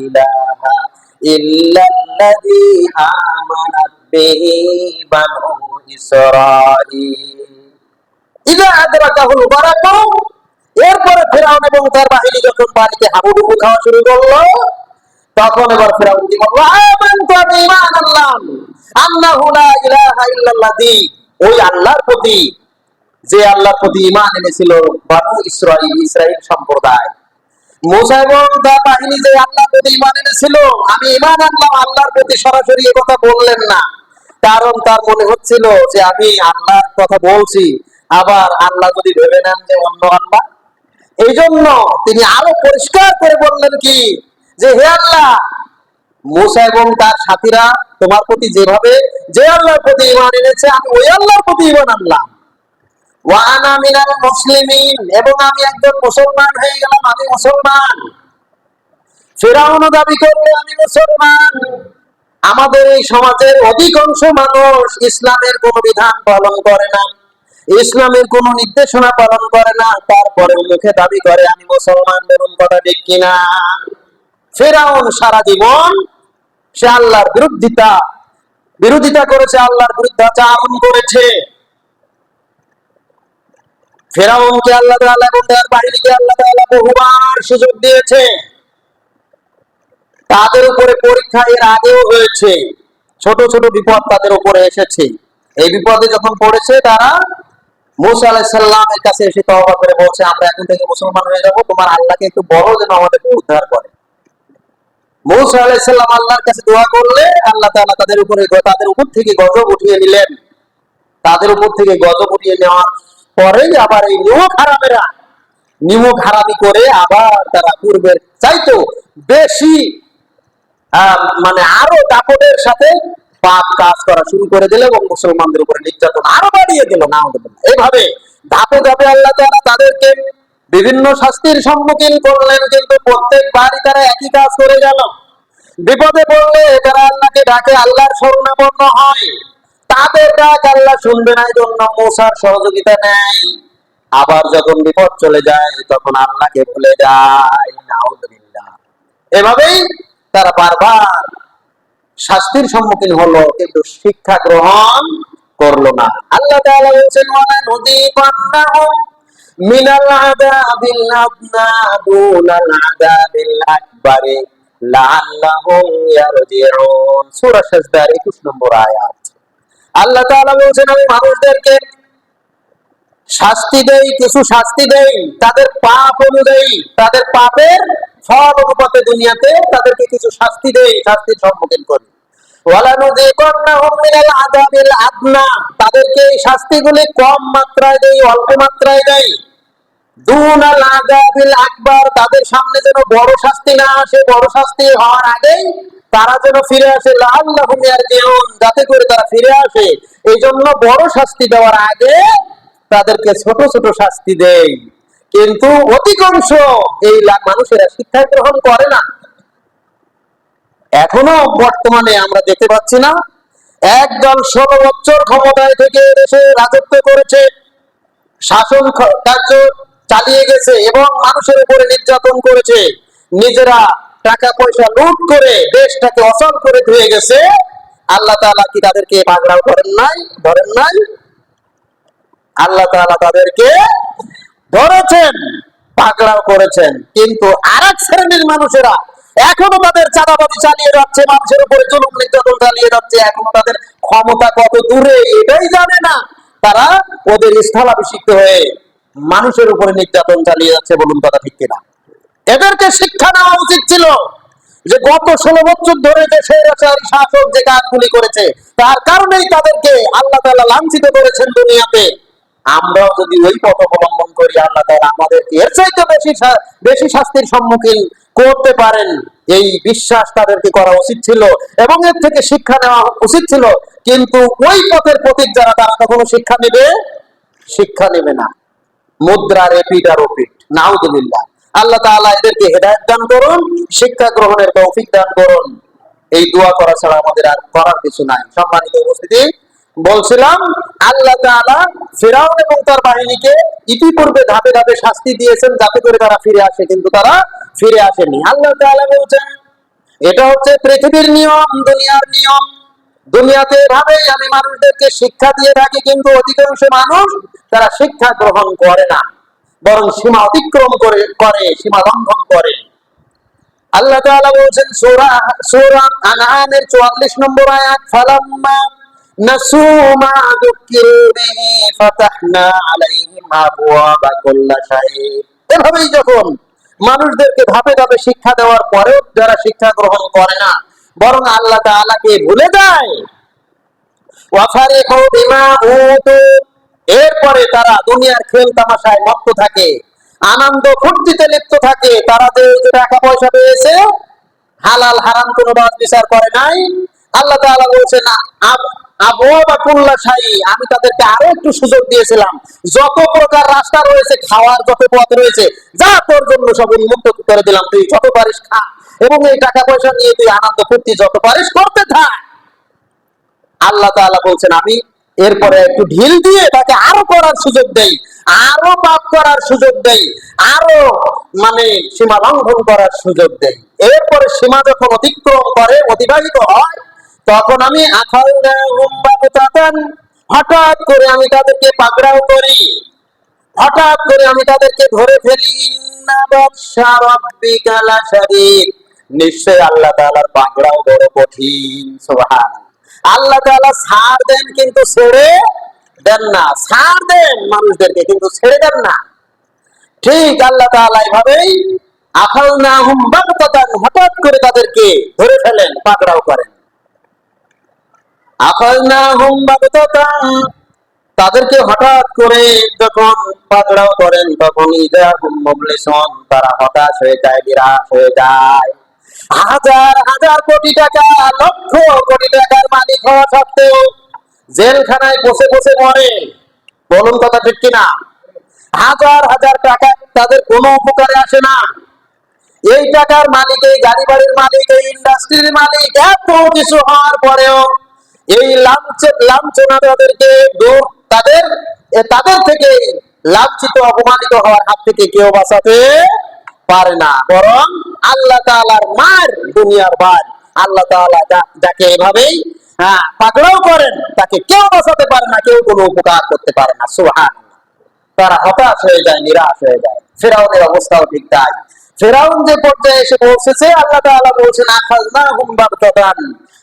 ইলাহা ইল্লাল্লাযী আমানাত বিহি বানু ইসরাঈল। ইদা আদরাকাহুল গরাকু, এরপরে ফিরআউন এবং তার বাহিনী যখন পানিতে হাবুডুবু খাওয়া শুরু করলো, তখন এবার ফিরআউন কি বলল, আমানতু, আমি ঈমান আনলাম, আন্নাহু লা ইলাহা ইল্লাল্লাযী, ওই আল্লাহর প্রতি, যে আল্লাহর প্রতি ঈমান এনেছিল বনু ইসরাঈল, ইসরাঈল সম্প্রদায়। মূসা এবং তার বাহিনী যে আল্লাহর প্রতি ঈমান এনেছিল, আমি ঈমান আনলাম, আল্লাহর প্রতি সরাসরি এই কথা বললেন না, কারণ তার মনে হচ্ছিল যে আমি আল্লাহর কথা বলছি, আবার আল্লাহ যদি ভেবে নেন যে অন্য আল্লাহ। এই জন্য তিনি আরো পরিষ্কার করে বললেন কি, যে হে আল্লাহ, মূসা এবং তার সাথীরা তোমার প্রতি যেভাবে, যে আল্লাহর প্রতি ঈমান এনেছে, আমি ওই আল্লাহর প্রতি ঈমান আনলাম। ওয়া আনা মিনাল মুসলিমিন, এবং আমি একজন মুসলমান হয়ে গেলাম, আমি মুসলমান। ফিরআউনও দাবি করলো আমি মুসলমান। আমাদের এই সমাজের অধিকাংশ মানুষ ইসলামের কোন বিধান পালন করে না, ইসলামের কোন নির্দেশনা পালন করে না, তারপরে মুখে দাবি করে আমি মুসলমান। বলুন কথা ঠিক কিনা? ফিরআউন সারা জীবন সে আল্লাহর বিরোধিতা করেছে, আল্লাহর বিরুদ্ধাচরণ করেছে। ফিরআউনকে আল্লাহ তাআলা এবং তার বাহিনীকে আল্লাহ তাআলা বহুবার সুযোগ দিয়েছে, তাদের উপরে পরীক্ষা এর আগেও হয়েছে, ছোট ছোট বিপদ তাদের উপরে এসেছে। এই বিপদে যখন পড়েছে, তারা মূসা আলাইহিস সালামের কাছে এসে তওবা করে বলছে, আমরা এখন থেকে মুসলমান হয়ে যাব, তোমার আল্লাহকে একটু বলো যেন আমাদেরকে উদ্ধার করে। মূসা আলাইহিস সালাম আল্লাহর কাছে দোয়া করলে আল্লাহ তাআলা তাদের উপর থেকে গজব উঠিয়ে নিলেন। তাদের উপর থেকে গজব উঠিয়ে নেওয়ার পরেই আবার এই নিমক হারামি করে আবার তারা পূর্বের চাইতো বেশি, মানে আরো দাপটের সাথে পাপ কাজ করা শুরু করে দিল, এবং মুসলমানদের উপরে নির্যাতন আরো বাড়িয়ে দিল। এইভাবে ধাপে ধাপে আল্লাহ তাআলা তাদেরকে বিভিন্ন শাস্তির সম্মুখীন করলেন, কিন্তু প্রত্যেকবারই তারা একই কাজ করে গেল। বিপদে পড়লে তারা আল্লাহকে ডাকে, আল্লাহর শরণাপন্ন হয়, তাদের ডাক আল্লাহ শুনবে না, এই জন্য মূসার সহযোগিতা নেয়। আবার যখন বিপদ চলে যায় তখন আল্লাহকে ভুলে যায়। নাউযুবিল্লাহ। এভাবেই তারা বারবার শাস্তির সম্মুখীন হলো, কিন্তু শিক্ষা গ্রহণ করলো না। আল্লাহ তাআলা বলেছেন, ওয়ালা নুযীকান্নাহুম মিনাল আযাবিল আদনা দুনাল আযাবিল আকবারি লাআল্লাহুম ইয়ারজিউন। সূরা সাজদার 21 নম্বর আয়াত। আল্লাহ তাআলা বলেছেন, আমি মানুষদেরকে শাস্তি দেই, কিছু শাস্তি দেই তাদের পাপ অনুযায়ী, তাদের পাপের ফল অনুপাতে দুনিয়াতে তাদেরকে কিছু শাস্তি দেই, শাস্তির সম্মুখীন করি। ওয়ালানুযীকান্নাহুম মিনাল আযাবিল আদনা, তাদেরকে এই শাস্তিগুলি কম মাত্রায় দেই, অল্প মাত্রায় দেই। দুনাল আযাবিল আকবার, তাদের সামনে যেন বড় শাস্তি না আসে, বড় শাস্তি হওয়ার আগেই তারা যেন ফিরে আসে। লাআল্লাহুম ইয়ারজিউন, যাতে করে তারা ফিরে আসে, এই জন্য বড় শাস্তি দেওয়ার আগে তাদেরকে ছোট ছোট শাস্তি দেয়। কিন্তু অধিকাংশ এই মানুষেরা শিক্ষা গ্রহণ করে না। এখনো বর্তমানে আমরা দেখতে পাচ্ছি না, একদল 16 বছর ক্ষমতায় থেকে দেশে রাজত্ব করেছে, শাসন কার্য চালিয়ে গেছে এবং মানুষের উপরে নির্যাতন করেছে, নিজেরা টাকা পয়সা লুট করে দেশটাকে অচল করে ধুয়ে গেছে। আল্লাহ তাআলা কি তাদেরকে পাকড়াও করেন নাই? ধরেন নাই? আল্লাহ তাআলা তাদেরকে ধরেছেন, পাকড়াও করেছেন। কিন্তু আরেক শ্রেণীর মানুষেরা এখনো তাদের চাঁদাবাজি চালিয়ে যাচ্ছে, মানুষের উপরে জুলুম নির্যাতন চালিয়ে যাচ্ছে, এখনো তাদের ক্ষমতা কত দূরে এটাই জানে না। তারা ওদের স্থলাভিষিক্ত হয়ে মানুষের উপরে নির্যাতন চালিয়ে যাচ্ছে। বলুন কথা ঠিক কিনা? এদেরকে শিক্ষা নেওয়া উচিত ছিল যে গত 16 বছর ধরে যে স্বৈরাচারী শাসক যে কাজগুলি করেছে তার কারণেই তাদেরকে আল্লাহ তাআলা লাঞ্ছিত করেছেন দুনিয়াতে। আমরাও যদি ওই পথ অবলম্বন করি, আল্লাহ তাআলা আমাদেরকে এর চাইতে বেশি শাস্তির সম্মুখীন করতে পারেন, এই বিশ্বাস তাদেরকে করা উচিত ছিল এবং এর থেকে শিক্ষা নেওয়া উচিত ছিল। কিন্তু ওই পথের পথিক যারা, তারা কখনো শিক্ষা নেবে না। মুদ্রার এপিট আর ওপিট। নাউযুবিল্লাহ। আল্লাহ তাআলা এদেরকে হেদায়েত দান করুন, শিক্ষা গ্রহণের তৌফিক দান করুন। এই দোয়া করা ছাড়া আমাদের আর করার কিছু নাই। সম্মানিত উপস্থিতি, বলছিলাম আল্লাহ তাআলা ফিরআউন এবং তার বাহিনীকে ইতিপূর্বে ধাপে ধাপে শাস্তি দিয়েছেন যাতে করে তারা ফিরে আসে, কিন্তু তারা ফিরে আসেনি। আল্লাহ তাআলা বলছেন, এটা হচ্ছে পৃথিবীর নিয়ম, দুনিয়ার নিয়ম। দুনিয়াতে এভাবেই আমি মানুষদেরকে শিক্ষা দিয়ে থাকি, কিন্তু অধিকাংশ মানুষ তারা শিক্ষা গ্রহণ করে না, বরং সীমা অতিক্রম করে সীমা লঙ্ঘন করে। আল্লাহ তাআলা বলেন সূরা আনআমের 44 নম্বর আয়াত, ফালাম্মা নাসু মা যুকিরু বিহি ফাতাহনা আলাইহিম আবওয়াবা কুল্লি শাইইন। এভাবেই যখন মানুষদেরকে ধাপে ধাপে শিক্ষা দেওয়ার পরেও যারা শিক্ষা গ্রহণ করে না, বরং আল্লাহ তাআলাকে ভুলে যায়, ওয়াফারিহু বিমা উতু, এরপরে তারা দুনিয়ার খেল তামাশায় মত্ত থাকে, আনন্দ ফুর্তিতে লিপ্ত থাকে। তারা যে টাকা পয়সা পেয়েছে, হালাল হারাম কোনো বাদ বিচার করে নাই। আল্লাহ তাআলা বলছেন, আবওয়াবা কুল্লি শাইইন, আমি তাদেরকে আরো একটু সুযোগ দিয়েছিলাম। যত প্রকার রাস্তা রয়েছে, খাওয়ার যত পথ রয়েছে, যা তোর জন্য সব উন্মুক্ত করে দিলাম, তুই যত পারিস খা এবং এই টাকা পয়সা নিয়ে তুই আনন্দ ফুর্তি যত পারিস করতে থাক। আল্লাহ তাআলা বলছেন, আমি এরপরে একটু ঢিল দিয়ে তাকে আরো করার সুযোগ দেই, আরো পাপ করার সুযোগ দেই, আরো সীমা লঙ্ঘন করার সুযোগ দেই। এরপরে সীমা যখন অতিক্রম করে, অতিবাহিত হয়, তখন আমি আখাযনাহুম বাগতাতান, হঠাৎ করে আমি তাদেরকে পাকড়াও করি, হঠাৎ করে আমি তাদেরকে ধরে ফেলি। ইন্না বাতশা রাব্বিকা লাশাদীদ, নিশ্চয় আল্লাহ তাআলার পাকড়াও বড় কঠিন। সুবহানাল্লাহ। আল্লাহ তাআলা ছাড় দেন কিন্তু ছেড়ে দেন না, ছাড় দেন মানুষদেরকে কিন্তু ছেড়ে দেন না। ঠিক আল্লাহ তাআলা এভাবেই আখাযনাহুম বাগতাতান, হঠাৎ করে তাদেরকে ধরে ফেলেন, পাকড়াও করেন। আখাযনাহুম বাগতাতান, তাদেরকে হঠাৎ করে যখন পাকড়াও করেন, তখন ইদাহুম মুবলিসুন, তারা হতাশ হয়ে যায়, নিরাশ হয়ে যায়। হাজার হাজার কোটি টাকা, লক্ষ কোটি টাকার মালিক হওয়া সত্ত্বেও জেলখানায় বসে বসে মরে। বলুন কথা ঠিক কিনা? হাজার হাজার টাকা তাদের কোনো উপকারে আসে না। এই টাকার মালিক, এই গাড়ি বাড়ির মালিক, এই ইন্ডাস্ট্রির মালিক, এত কিছু হওয়ার পরেও এই লাঞ্ছনা তাদেরকে তাদের থেকে লাঞ্ছিত অপমানিত হওয়ার হাত থেকে কেউ বাঁচাতে পারে না, বরং আল্লাহ তাআলার মার দুনিয়ার ভার। আল্লাহ তাআলা যাকে এভাবেই পাকড়াও করেন তাকে কেউ বাঁচাতে পারে না, কেউ কোনো উপকার করতে পারে না। সুবহানাল্লাহ। তারা হতাশ হয়ে যায়, নিরাশ হয়ে যায়। ফেরাউনের অবস্থাও ঠিক তাই। ফেরাউন যে পর্যায়ে এসে পৌঁছেছে, আল্লাহ তাআলা বলছেন আখাযনাহুম বাগতাতান,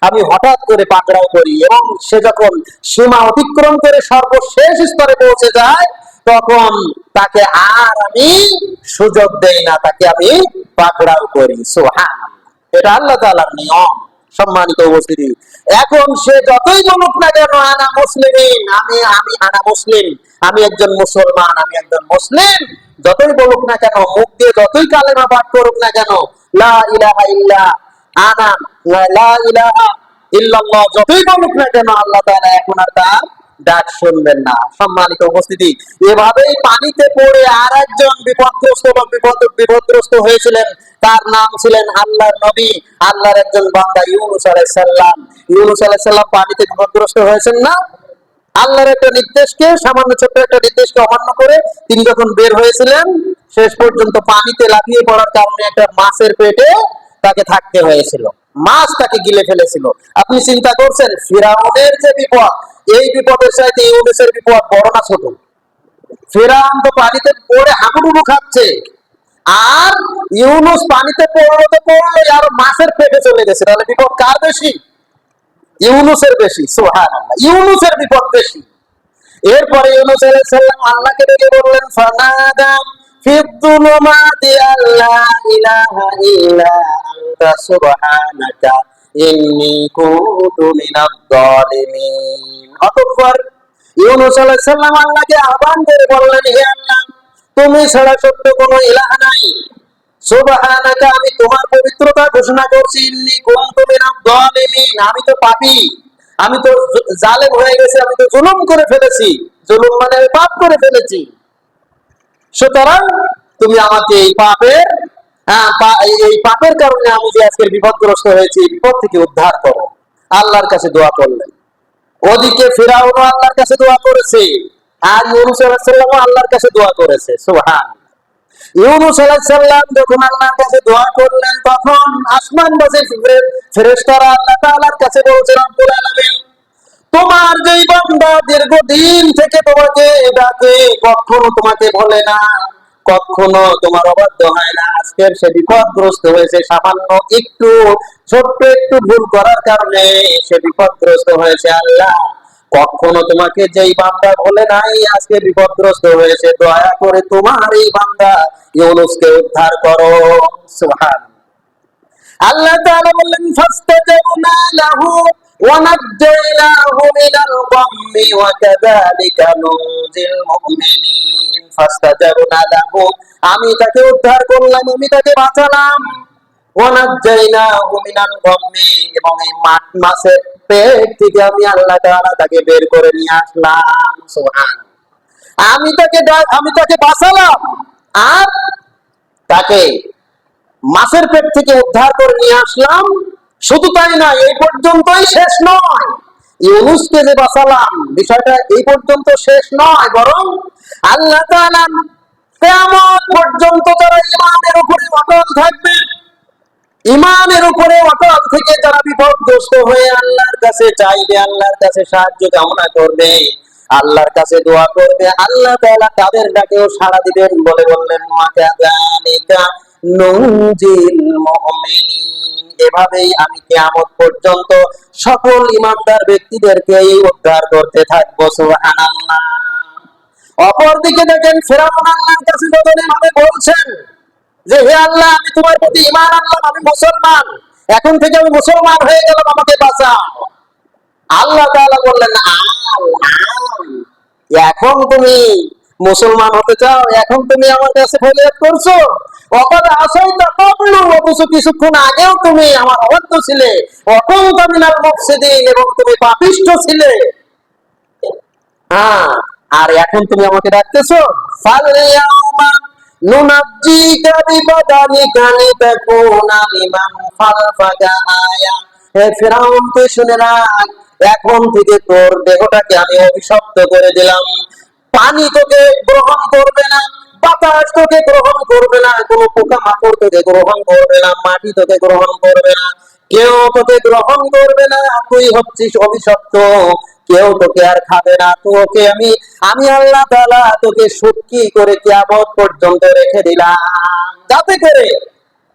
আমি হঠাৎ করে পাকড়াও করি। এবং সে যখন সীমা অতিক্রম করে সর্বশেষ স্তরে পৌঁছে যায়, তখন তাকে আর আমি সুযোগ দেই না, তাকে আমি পাকড়াও করি। সুবহানাল্লাহ। এটা আল্লাহ তাআলার নিয়ম। সম্মানিত উপস্থিতি, এখন সে যতই বলুক না কেন আনা মুসলিমিন, আমি আমি আনা মুসলিম, আমি একজন মুসলমান, আমি একজন মুসলিম, যতই বলুক না কেন, মুখ দিয়ে যতই কালেমা পাঠ করুক না কেন, লা ইলাহা ইল্লা আনা, লা ইলাহা ইল্লাল্লাহ যতই বলুক না কেন, আল্লাহ তাআলা এখন আর তার ডাক শুনবেন না। সম্মানিত উপস্থিতি, এভাবেই পানিতে পড়ে আর একজন বিপদগ্রস্ত বা বিপদগ্রস্ত হয়েছিলেন। তার নাম ছিলেন আল্লাহর নবী, আল্লাহর একজন বান্দা ইউনূস আলাইহিস সালাম। ইউনূস আলাইহিস সালাম পানিতে বিপদগ্রস্ত হয়েছেন না? আল্লাহর একটা নির্দেশকে, সামান্য ছোট্ট একটা নির্দেশকে অমান্য করে তিনি যখন বের হয়েছিলেন, শেষ পর্যন্ত পানিতে লাফিয়ে পড়ার কারণে একটা মাছের পেটে তাকে থাকতে হয়েছিল। মাছ তাকে গিলে ফেলেছিল। আপনি চিন্তা করছেন ফিরআউনের যে বিপদ, এই বিপদের চাইতে ইউনূসের বিপদ বড় না ছোট? ফিরআউন তো পানিতে পড়ে হাবুডুবু খাচ্ছে, আর ইউনূস পানিতে পড়লো তো পড়লোই, আর মাছের পেটে চলে গেছে। তাহলে বিপদ কার বেশি? ইউনূসের বেশি। সুবহানাল্লাহ, ইউনূসের বিপদ বেশি। এরপরে ইউনূস আলাইহিস সালাম আল্লাহকে ডেকে বললেন, ফানাদা ফিয-যুলুমাতি আল্লা ইলাহা ইল্লা আনতা সুবহানাকা ইন্নী কুনতু মিনাজ-জালিমিন। অতঃপর ইউনূস আলাইহিস সালাম আল্লাহকে আহ্বান করে বললেন, হে আল্লাহ, তুমি ছাড়া সত্য কোনো ইলাহ নাই। সুবহানাকা, আমি তোমার পবিত্রতা ঘোষণা করছি। ইন্নী কুনতু মিনাজ-জালিমিন, আমি তো পাপী, আমি তো জালেম হয়ে গেছি, আমি তো জুলুম করে ফেলেছি। জুলুম মানে আমি পাপ করে ফেলেছি। সুতরাং তুমি আমাকে এই পাপের এই পাপের কারণে আমি যে আজকের বিপদগ্রস্ত হয়েছি, এই বিপদ থেকে উদ্ধার করো। আল্লাহর কাছে দোয়া করলেন। ওদিকে ফিরআউন আল্লাহর কাছে দোয়া করেছে, আর ইউনূস আলাইহিস সালাম আল্লাহর কাছে দোয়া করেছে। সুবহানাল্লাহ। ইউনূস আলাইহিস সালাম যখন আল্লাহর কাছে দোয়া করলেন, তখন আসমানবাসী ফেরেশতারা আল্লাহ তাআলার কাছে বলছে, রব্বুল আলামিন, তোমার যেই বান্দা দীর্ঘদিন থেকে তোমাকে ডাকে, কখনো তোমাকে বলে না, কখনো তোমার অবাধ্য হয় না, আজকের সে বিপদগ্রস্ত হয়েছে সামান্য একটু, ছোট্ট একটু ভুল করার কারণে সে বিপদগ্রস্ত হয়েছে। আল্লাহ, কখনো তোমাকে যেই বান্দা বলে নাই, আজকে বিপদগ্রস্ত হয়েছে, দয়া করে তোমার এই বান্দা ইউনূসকে উদ্ধার করো। সুবহানাল্লাহ। আল্লাহ তাআলা বললেন, ফাস্তাজাবনা লাহু ওয়া নাজ্জায়নাহু মিনাল গাম্মি ওয়া কাযালিকা নুনজিল মুমিনিন। ফাস্তাজাবনা লাহু, আমি তাকে উদ্ধার করলাম, আমি তাকে বাঁচালাম। ওয়া নাজ্জায়নাহু মিনাল গাম্মি, এবং এই মাছের পেট থেকে আমি আল্লাহ তাআলা তাকে বের করে নিয়ে আসলাম। সুবহানাল্লাহ। আমি তাকে বাঁচালাম, আর তাকে মাছের পেট থেকে উদ্ধার করে নিয়ে আসলাম। শুধু তাই না, এই পর্যন্তই শেষ নয়। ইউনূসকে যে বাঁচালাম, বিষয়টা এই পর্যন্ত শেষ নয়, বরং আল্লাহ তাআলা কিয়ামত পর্যন্ত যারা ঈমানের উপরে অটল থাকবে, ঈমানের উপরে অটল থেকে যারা বিপদগ্রস্ত হয়ে আল্লাহর কাছে চাইবে, আল্লাহর কাছে সাহায্য কামনা করবে, আল্লাহর কাছে দোয়া করবে, আল্লাহ তাআলা তাদের ডাকেও সাড়া দিবেন বলে বললেন, ওয়া কাযালিকা নুনজিল মুমিনিন। এভাবেই আমি কিয়ামত পর্যন্ত সকল ঈমানদার ব্যক্তিদেরকে উদ্ধার করতে থাকবো। সুবহানাল্লাহ। অপরদিকে দেখেন ফিরআউন আল্লাহর কাছে যখন এভাবে বলছেন যে, হে আল্লাহ, আমি তোমার প্রতি ঈমান আনলাম, আমি মুসলমান, এখন থেকে আমি মুসলমান হয়ে গেলাম, আমাকে বাঁচাও। আল্লাহ তাআলা বললেন, এখন তুমি মুসলমান হতে চাও, এখন তুমি আমার কাছে ফরিয়াদ করছো? অকদ আসাইতা ক্বাবলু, অথচ কিছুক্ষণ আগেও তুমি আমার অবাধ্য ছিলে। ওয়াকুনতা মিনাল মুফসিদিন, এবং তুমি পাপিষ্ঠ ছিলে। আর এখন তুমি আমাকে ডাকতেছো? ফালইয়াউমা নুনাজ্জিকা বিবাদানিকা লিতাকুনা লিমান খালফাকা আয়া। হে ফিরআউন, তুই শুনে রাখ, এখন থেকে তোর দেহটাকে আমি অভিশপ্ত করে দিলাম, পানি তোকে গ্রহণ করবে না, বাতাস তোকে গ্রহণ করবে না, কোনো পোকামাকড় তোকে গ্রহণ করবে না, মাটি তোকে গ্রহণ করবে না, কেউ তোকে গ্রহণ করবে না। তুই হচ্ছিস অভিশপ্ত, কেউ তোকে আর খাবে না। তোকে আমি আমি আল্লাহ তাআলা তোকে সুখী করে কিয়ামত পর্যন্ত রেখে দিলাম, যাতে করে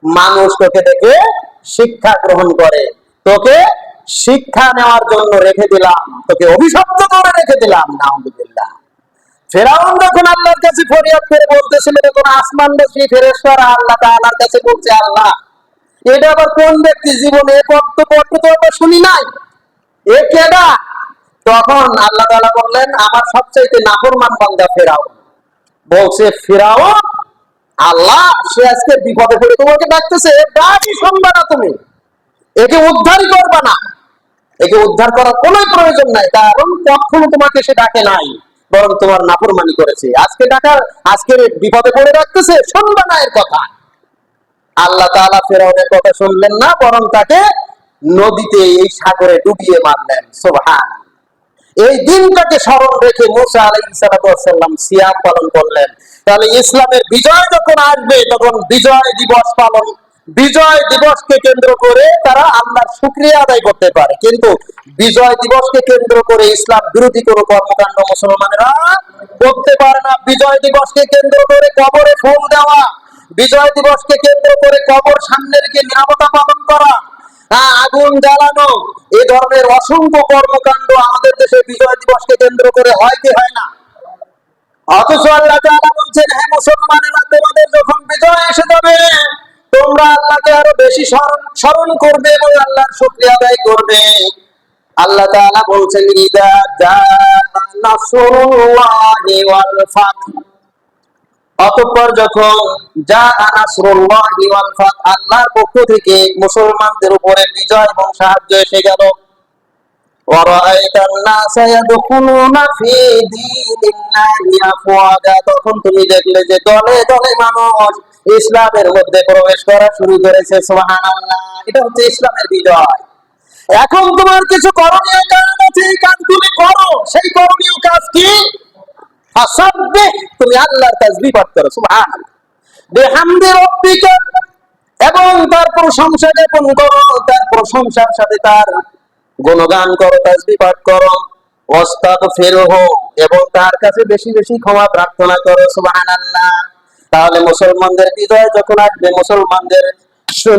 মানুষ তোকে দেখে শিক্ষা গ্রহণ করে। তোকে শিক্ষা নেওয়ার জন্য রেখে দিলাম, তোকে অভিশপ্ত করে রেখে দিলাম। নাউযুবিল্লাহ। ফেরাউন যখন আল্লাহর কাছে ফরিয়াদ করে বলতেছিল, তখন আসমানবাসী ফেরেশতারা আল্লাহ তাআলার কাছে বলছে, আল্লাহ এটা আবার কোন ব্যক্তি? জীবনে এ কর্তব্য তো আমরা শুনি নাই, এ কেডা? তখন আল্লাহ তাআলা বললেন, আমার সবচাইতে নাফরমান বান্দা ফেরাউন। বলছে, ফেরাউন, আল্লাহ সে আজকে বিপদে পড়ে তোমাকে ডাকতেছে, ডাকই শুনবা না তুমি, একে উদ্ধারই করবা না, একে উদ্ধার করার কোনো প্রয়োজন নাই, কারণ কখনো তোমাকে সে ডাকে নাই, বরং তোমার নাফরমানি করেছে। আজকে ডাকার, আজকে বিপদে পড়ে রাখতেছে, শুনবা না এর কথা। আল্লাহ তাআলা ফেরাউনের কথা শুনলেন না, বরং তাকে নদীতে, এই সাগরে ডুবিয়ে মারলেন। সুবহান। এই দিনটাকে স্মরণ রেখে মুসা আলাইহিস সালাম সিয়াম পালন করলেন। তাহলে ইসলামের বিজয় যখন আসবে, তখন বিজয় দিবস পালন, বিজয় দিবসকে কেন্দ্র করে তারা আল্লাহর শুকরিয়া আদায় করতে পারে, কিন্তু বিজয় দিবসকে কেন্দ্র করে ইসলাম বিরোধী কোনো কর্মকাণ্ড মুসলমানেরা করতে পারে না। বিজয় দিবসকে কেন্দ্র করে কবরে ফুল দেওয়া, বিজয় দিবসকে কেন্দ্র করে কবর সামনে রেখে নিরাপত্তা পালন করা, আগুন জ্বালানো, এই ধরনের অসংখ্য কর্মকাণ্ড আমাদের দেশে বিজয় দিবসকে কেন্দ্র করে হয় কি হয় না? অথচ আল্লাহ তাআলা বলছেন, হে মুসলমানেরা, তোমাদের যখন বিজয় এসে যাবে, তোমরা আল্লাহকে আরো বেশি স্মরণ করবে এবং আল্লাহর শুকরিয়া আদায় করবে। আল্লাহ তাআলা বলছেন, ইদা জাআ নাসরুল্লাহি ওয়াল ফাত, অতঃপর যখন নাসরুল্লাহি ওয়াল ফাত, আল্লাহর পক্ষ থেকে মুসলমানদের উপরে বিজয় এবং সাহায্য এসে গেল, ওয়ারাআইতান নাসা ইয়াদখুলুনা ফি দীনিল্লাহি আফওয়াজা, তখন তুমি দেখলে যে দলে দলে মানুষ ইসলামের মধ্যে প্রবেশ করা শুরু করেছে। সুবহানাল্লাহ। এটা হচ্ছে ইসলামের বিজয়। এখন তোমার কিছু করণীয় কাজ আছে, এই কাজগুলি করো। সেই করণীয় কাজ কি? ফাসাব্বিহ, তুমি আল্লাহর তাসবিহ পাঠ করো। সুবহানাল্লাহ। বিহামদি রাব্বিকা, এবং তার প্রশংসা জ্ঞাপন করো, তার প্রশংসার সাথে তার গুণগান করো, তাসবিহ পাঠ করো। ওয়াস্তাগফিরহু, এবং তার কাছে বেশি বেশি ক্ষমা প্রার্থনা করো। সুবহানাল্লাহ। তাহলে মুসলমানদের বিজয় যখন আসবে,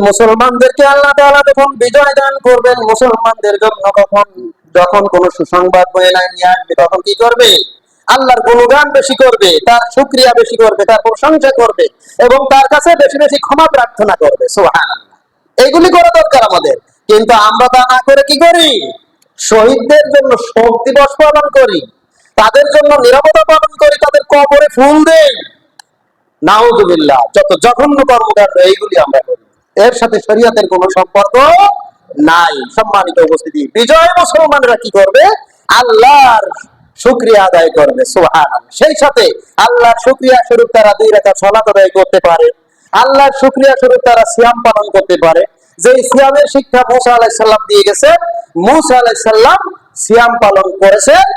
মুসলমানদেরকে আল্লাহ তাআলা যখন বিজয় দান করবেন, মুসলমানদের জন্য যখন কোন সুসংবাদ বয়ে নিয়ে আসবে, তখন কি করবে? আল্লাহর গুণগান বেশি করবে, তার শুকরিয়া বেশি করবে, তার প্রশংসা করবে এবং তার কাছে বেশি বেশি ক্ষমা প্রার্থনা করবে। সুবহানাল্লাহ। এইগুলি করা দরকার আমাদের, কিন্তু আমরা তা না করে কি করি? শহীদদের জন্য শোক দিবস পালন করি, তাদের জন্য নিরাপত্তা পালন করি, তাদের কবরে ফুল দেই। নাউযুবিল্লাহ। যত জঘন্য কর্মকাণ্ড এইগুলি আমরা করি, এর সাথে শরীয়তের কোনো সম্পর্ক নাই। সম্মানিত উপস্থিতি, বিজয় মুসলমানরা কি করবে? আল্লাহর শুকরিয়া আদায় করবে। সুবহানাল্লাহ। সেই সাথে আল্লাহর শুকরিয়া স্বরূপ তারা 2 রাকাত সালাত আদায় করতে পারে, আল্লাহর শুকরিয়া স্বরূপ তারা সিয়াম পালন করতে পারে। যে সিয়ামের শিক্ষা মুসা আলাইহিস সালাম দিয়ে গেছে, মুসা আলাইহিস সালাম সিয়াম পালন করেছেন,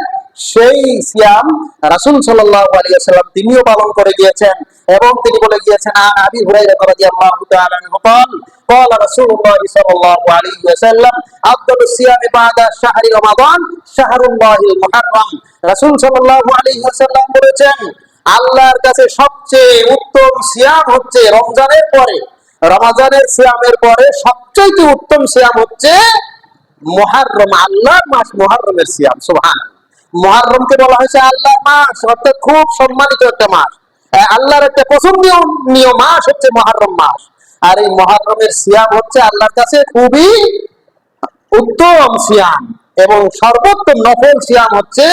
সেই সিয়াম রাসূল সাল্লাল্লাহু আলাইহি ওয়াসাল্লাম তিনিও পালন করে গিয়েছেন এবং তিনি বলে গিয়েছেন, আবি হুরায়রা রাদিয়াল্লাহু তাআলা আনহু قال رسول الله صلى الله عليه وسلم أفضل الصيام بعد شهر رمضان شهر الله المحرم। রাসূল সাল্লাল্লাহু আলাইহি ওয়াসাল্লাম বলেছেন, আল্লাহর কাছে সবচেয়ে উত্তম সিয়াম হচ্ছে রমজানের পরে, রমজানের সিয়ামের পরে সবচেয়ে উত্তম সিয়াম হচ্ছে মুহররম, আল্লাহর মাস মুহররমের সিয়াম। সুবহানাল্লাহ। মুহররমকে বলা হয়েছে আল্লাহর মাস, অর্থাৎ খুব সম্মানিত একটা মাস। আল্লাহর একটা পছন্দনীয় মাস হচ্ছে মুহররম মাস, আর এই মুহররমের সিয়াম হচ্ছে আল্লাহর কাছে খুবই উত্তম সিয়াম। এবং সর্বোত্তম নফল সিয়াম হচ্ছে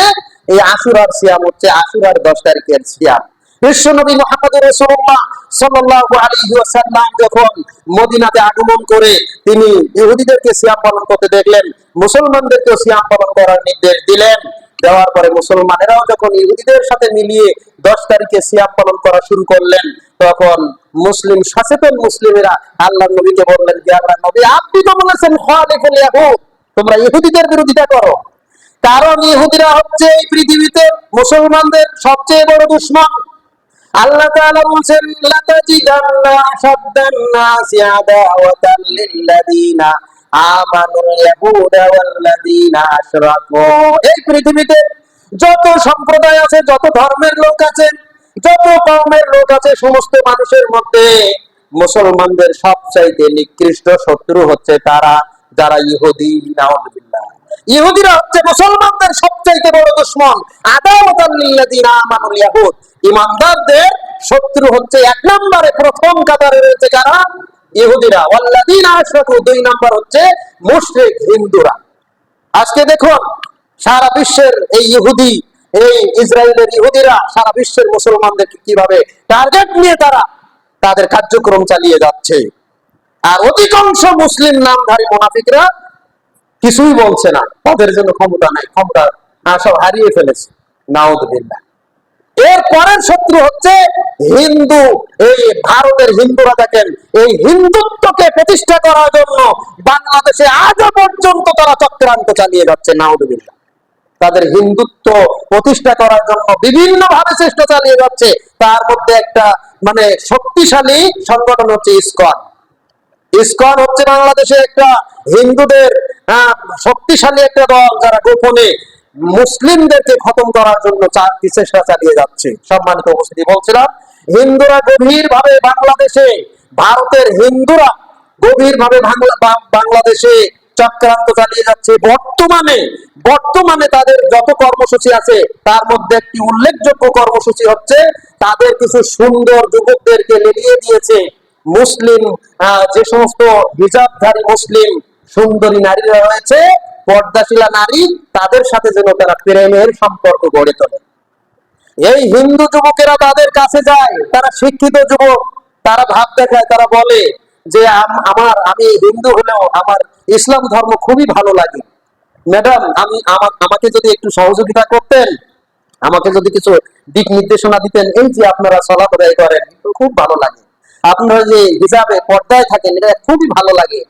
এই আশুরার সিয়াম, হচ্ছে আশুরার 10 তারিখের সিয়াম। বিশ্বনবী মুহাম্মদ রাসূলুল্লাহ সাল্লাল্লাহু আলাইহি ওয়াসাল্লাম যখন মদিনাতে আগমন করে তিনি ইহুদিদেরকে সিয়াম পালন করতে দেখলেন, মুসলমানদেরকেও সিয়াম পালন করার নির্দেশ দিলেন। দেওয়ার পরে মুসলমানেরাও যখন ইহুদিদের সাথে মিলিয়ে 10 তারিখে সিয়াম পালন করা শুরু করলেন, তখন মুসলিম সচেতন মুসলিমেরা আল্লাহর নবীকে বললেন যে, আল্লাহর নবী, আপনি তো বলেছেন খালিফুল ইয়াহুদ, তোমরা ইহুদিদের বিরোধিতা করো, কারণ ইহুদিরা হচ্ছে এই পৃথিবীতে মুসলমানদের সবচেয়ে বড় দুশমন। আল্লাহ তাআলা বলেন, লাতাজিদান্না আশাদ্দান নাসি আদাওয়াতাল লিল্লাযিনা আমানুল ইয়াহুদা ওয়াল্লাযিনা আশরাকু। এই পৃথিবীতে যত সম্প্রদায় আছে, যত ধর্মের লোক আছে, যত কওমের লোক আছে, সমস্ত মানুষের মধ্যে মুসলমানদের সবচাইতে নিকৃষ্ট শত্রু হচ্ছে তারা যারা ইহুদি। নাউযুবিল্লাহ। ইহুদিরা হচ্ছে মুসলমানদের সবচাইতে বড় দুশমন। আদাওয়াতাল লিল্লাযিনা আমানুল ইয়াহুদ, ঈমানদারদের শত্রু হচ্ছে এক নম্বরে, প্রথম কাতারে রয়েছে কারা? ইহুদিরা। ওয়াল্লাযিনা আশরাকু, দুই নম্বর হচ্ছে মুশরিক হিন্দুরা। আজকে দেখুন সারা বিশ্বের এই ইহুদি, এই ইসরায়েলের ইহুদিরা সারা বিশ্বের মুসলমানদেরকে কিভাবে টার্গেট নিয়ে তারা তাদের কার্যক্রম চালিয়ে যাচ্ছে। আর অধিকাংশ মুসলিম নামধারী মুনাফিকরা কিছুই বলছে না, তাদের জন্য ক্ষমতা নাই, ক্ষমতা সব হারিয়ে ফেলেছে। নাউযুবিল্লাহ। এর পরের শত্রু হচ্ছে হিন্দু। এই ভারতের হিন্দুরা দেখেন, এই হিন্দুত্বকে প্রতিষ্ঠা করার জন্য বাংলাদেশে আজও পর্যন্ত তারা চক্রান্ত চালিয়ে যাচ্ছে। নাউযুবিল্লাহ। তাদের হিন্দুত্ব প্রতিষ্ঠা করার জন্য বিভিন্ন ভাবে চেষ্টা চালিয়ে যাচ্ছে। তার মধ্যে একটা মানে শক্তিশালী সংগঠন হচ্ছে ইসকন। ইসকন হচ্ছে বাংলাদেশে একটা হিন্দুদের শক্তিশালী একটা দল, যারা গোপনে মুসলিমদেরকে খতম করার জন্য চেষ্টা চালিয়ে যাচ্ছে। সম্মানিত উপস্থিতি, বলছিলাম হিন্দুরা গভীর ভাবে বাংলাদেশে, ভারতের হিন্দুরা গভীর ভাবে বাংলাদেশে চক্রান্ত চালিয়ে যাচ্ছে। বর্তমানে তাদের যত কর্মসূচি আছে তার মধ্যে একটি উল্লেখযোগ্য কর্মসূচি হচ্ছে তাদের কিছু সুন্দর যুবকদেরকে লেলিয়ে দিয়েছে মুসলিম যে সমস্ত হিজাবধারী মুসলিম সুন্দরী নারীরা রয়েছে, পর্দাশীলা নারী, তাদের সাথে যেন তারা প্রেমের সম্পর্ক গড়ে তোলে। এই হিন্দু যুবকেরা তাদের কাছে যায়, তারা শিক্ষিত যুবক, তারা ভাব দেখায়, তারা বলে যে আমি হিন্দু হলেও আমার ইসলাম ধর্ম খুবই ভালো লাগে। ম্যাডাম, আমাকে যদি একটু সহযোগিতা করতেন, আমাকে যদি কিছু দিক নির্দেশনা দিতেন, এই যে আপনারা সালাত আদায় করেন, খুব ভালো লাগে। আপনারা যে হিজাবে পর্দায় থাকেন, এটা খুবই ভালো লাগে।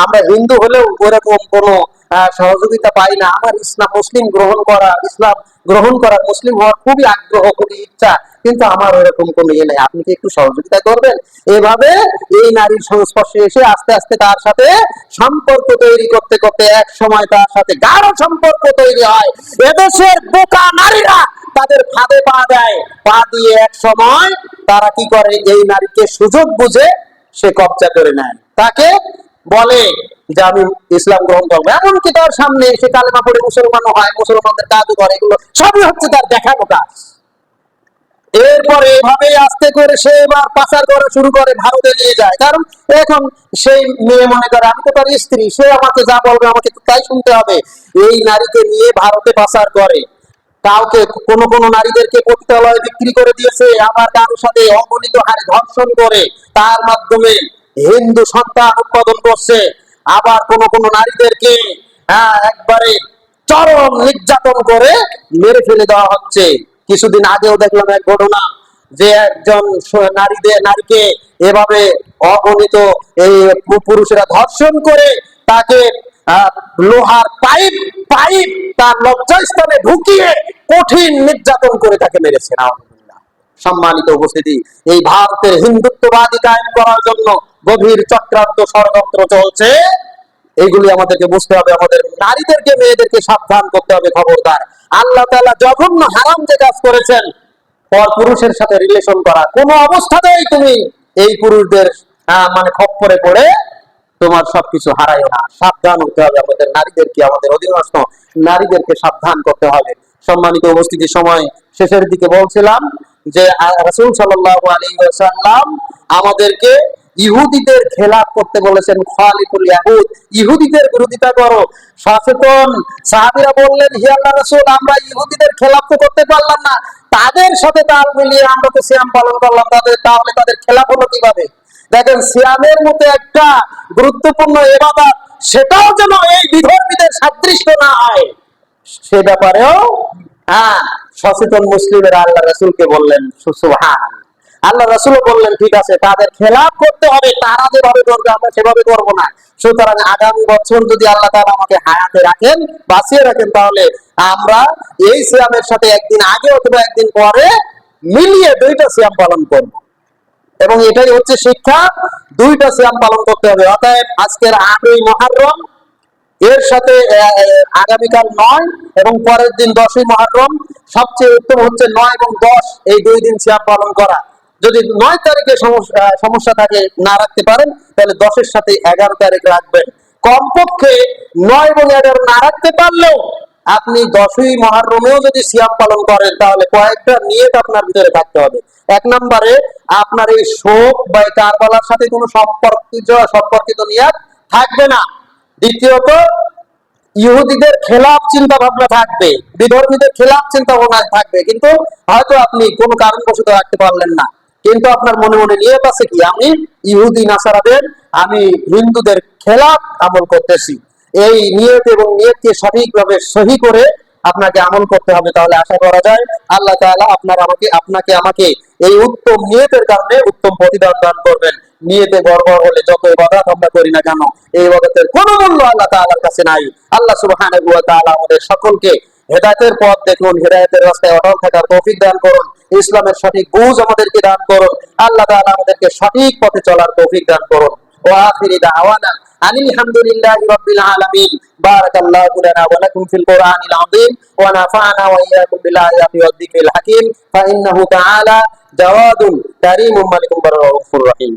আমরা হিন্দু হলেও ওরকম কোনো সহযোগিতা পাই না। আমার মুসলিম গ্রহণ করা মুসলিম হওয়ার খুবই আগ্রহ, খুবই ইচ্ছা, কিন্তু আমার ওরকম কোনো ইয়ে নেই। আপনি কি একটু সহযোগিতা করবেন? এভাবে এই নারীর সংস্পর্শে এসে আস্তে আস্তে তার সাথে সম্পর্ক তৈরি করতে করতে এক সময় তার সাথে গাঢ় সম্পর্ক তৈরি হয়। এদেশের বোকা নারীরা তাদের ফাঁদে পা দেয়, পা দিয়ে এক সময় তারা কি করে, এই নারীকে সুযোগ বুঝে সে কবজা করে নেয়, তাকে বলে যে আমি ইসলাম গ্রহণ করবো। এমনকি তার সামনে সে কালেমা পড়ে মুসলমানও হয়, মুসলমানদের কাজও করে, এগুলো সবই হচ্ছে তার দেখানো কাজ। এরপরে এভাবে আস্তে করে সে এবার পাচার করা শুরু করে, ভারতে নিয়ে যায়। কারণ এখন সেই মেয়ে মনে করে আমি তো তার স্ত্রী, সে আমাকে যা বলবে আমাকে তো তাই শুনতে হবে। এই নারীকে নিয়ে ভারতে পাচার করে। কাউকে কোন নারীদেরকে পতিতালয়ে বিক্রি করে দিয়েছে, আবার কারোর সাথে অগণিত হারে ধর্ষণ করে তার মাধ্যমে হিন্দু সন্তান উৎপাদন করছে। আবার কোন নারীদেরকে একবারে চরম নির্যাতন করে মেরে ফেলে দেওয়া হচ্ছে। কিছুদিন আগেও দেখলাম এক ঘটনা, যে একজন নারীকে এভাবে অগণিত এই পুরুষেরা ধর্ষণ করে তাকে লোহার পাইপ তার লজ্জাস্থানে ঢুকিয়ে কঠিন নির্যাতন করে তাকে মেরেছে। সম্মানিত উপস্থিতি, এই ভারতের হিন্দুত্ববাদী কায়েম করার জন্য গভীর চক্রান্ত ষড়যন্ত্র চলছে। এইগুলি আমাদেরকে বুঝতে হবে, আমাদের নারীদেরকে মেয়েদেরকে সাবধান করতে হবে। খবরদার, আল্লাহ তাআলা জঘন্য হারাম যে কাজ করেছেন, পর পুরুষের সাথে রিলেশন করা, কোনো অবস্থাতেই তুমি এই পুরুষদের মানে খপ্পরে পড়ে তোমার সবকিছু হারাইও না। সাবধান হতে হবে আমাদের নারীদেরকে, আমাদের অধীনস্থ নারীদেরকে সাবধান করতে হবে। সম্মানিত উপস্থিতি, সময় শেষের দিকে বলছিলাম যে রাসূল সাল্লাল্লাহু আলাইহি ওয়াসাল্লাম আমাদেরকে ইহুদিদের খেলাফ করতে বলেছেন। খালিফুল ইয়াহুদ, ইহুদিদের বিরোধিতা করো। সচেতন সাহাবীরা বললেন, হে আল্লাহর রাসূল, আমরা ইহুদিদের খেলাফ তো করতে পারলাম না, তাদের সাথে তাল মিলিয়ে আমরা তো সিয়াম পালন করলাম, তাহলে তাদের খেলাফ হলো কিভাবে? দেখেন, সিয়ামের মতো একটা গুরুত্বপূর্ণ ইবাদত, সেটাও যেন এই বিধর্মীদের সাদৃশ্য না হয়, সে ব্যাপারেও সচেতন মুসলিমেরা আল্লাহ রাসূলকে বললেন। সুবহানাল্লাহ। আল্লাহ রাসূলও বললেন, ঠিক আছে, তাদের খেলাফ করতে হবে, তারা যেভাবে করবে আমরা সেভাবে করবো না। সুতরাং আগামী বছর যদি আল্লাহ তাআলা আমাকে হায়াতে রাখেন, বাঁচিয়ে রাখেন, তাহলে আমরা এই সিয়ামের সাথে একদিন আগে অথবা একদিন পরে মিলিয়ে দুইটা সিয়াম পালন করব। এবং এটাই হচ্ছে শিক্ষা, দুইটা সিয়াম পালন করতে হবে। অতএব আজকের 8ই মুহররম, এর সাথে আগামীকাল 9 এবং পরের দিন 10ই মুহররম, সবচেয়ে উত্তম হচ্ছে 9 এবং 10 এই দুই দিন সিয়াম পালন করা। যদি 9 তারিখে সমস্যা থাকে, না রাখতে পারেন, তাহলে 10-এর সাথে 11 তারিখ রাখবেন। কমপক্ষে 9 এবং 11 না রাখতে পারলেও আপনি 10ই মুহররমেও যদি সিয়াম পালন করেন, তাহলে কয়েকটা নিয়ত আপনার ভিতরে থাকতে হবে। এক নম্বরে, আপনার এই শোক বা এই কারবালার সাথে কোনো সম্পর্কিত নিয়ত থাকবে না। দ্বিতীয়ত, ইহুদিদের খেলাফ চিন্তা ভাবনা থাকবে, বিধর্মীদের খেলাফ চিন্তা ভাবনা থাকবে, কিন্তু হয়তো আপনি কোনো কারণবশত রাখতে পারলেন না, কিন্তু আপনার মনে মনে নিয়ত আছে কি, আমি ইহুদি নাসারাদের, আমি হিন্দুদের খেলাফ আমল করতেছি। এই নিয়ত এবং নিয়তকে সঠিকভাবে সহি করে আপনাকে আমল করতে হবে। তাহলে আশা করা যায় আল্লাহ তাআলা আপনাকে আমাকে এই উত্তম নিয়তের কারণে উত্তম প্রতিদান দান করবেন। নিয়তে গড়বড় হলে যত ইবাদত আমরা করি না কেন, এই ইবাদতের কোনো মূল্য আল্লাহ তাআলার কাছে নাই। আল্লাহ সুবহানাহু ওয়া তাআলা আমাদের সকলকে হেদায়েতের পথ দেখুন, হেদায়েতের রাস্তায় অটল থাকার তৌফিক দান করুন, ইসলামের সঠিক বুঝ আমাদেরকে দান করুন। আল্লাহ তাআলা আমাদেরকে সঠিক পথে চলার তৌফিক দান করুন। ওয়া আখিরি দাওয়ানা আনিল হামদুলিল্লাহি রাব্বিল আলামিন। বারাকাল্লাহু লানা ওয়া লাকুম ফিল কুরআনিল আযীম ওয়া নাফা'না ওয়া ইয়্যাকুম বিল আয়াতি ওয়াদ যিকরিল হাকীম ফা ইন্নাহু তাআলা জাওয়াদুন কারীমুম মালিকুম বাররাউফুর রহিম।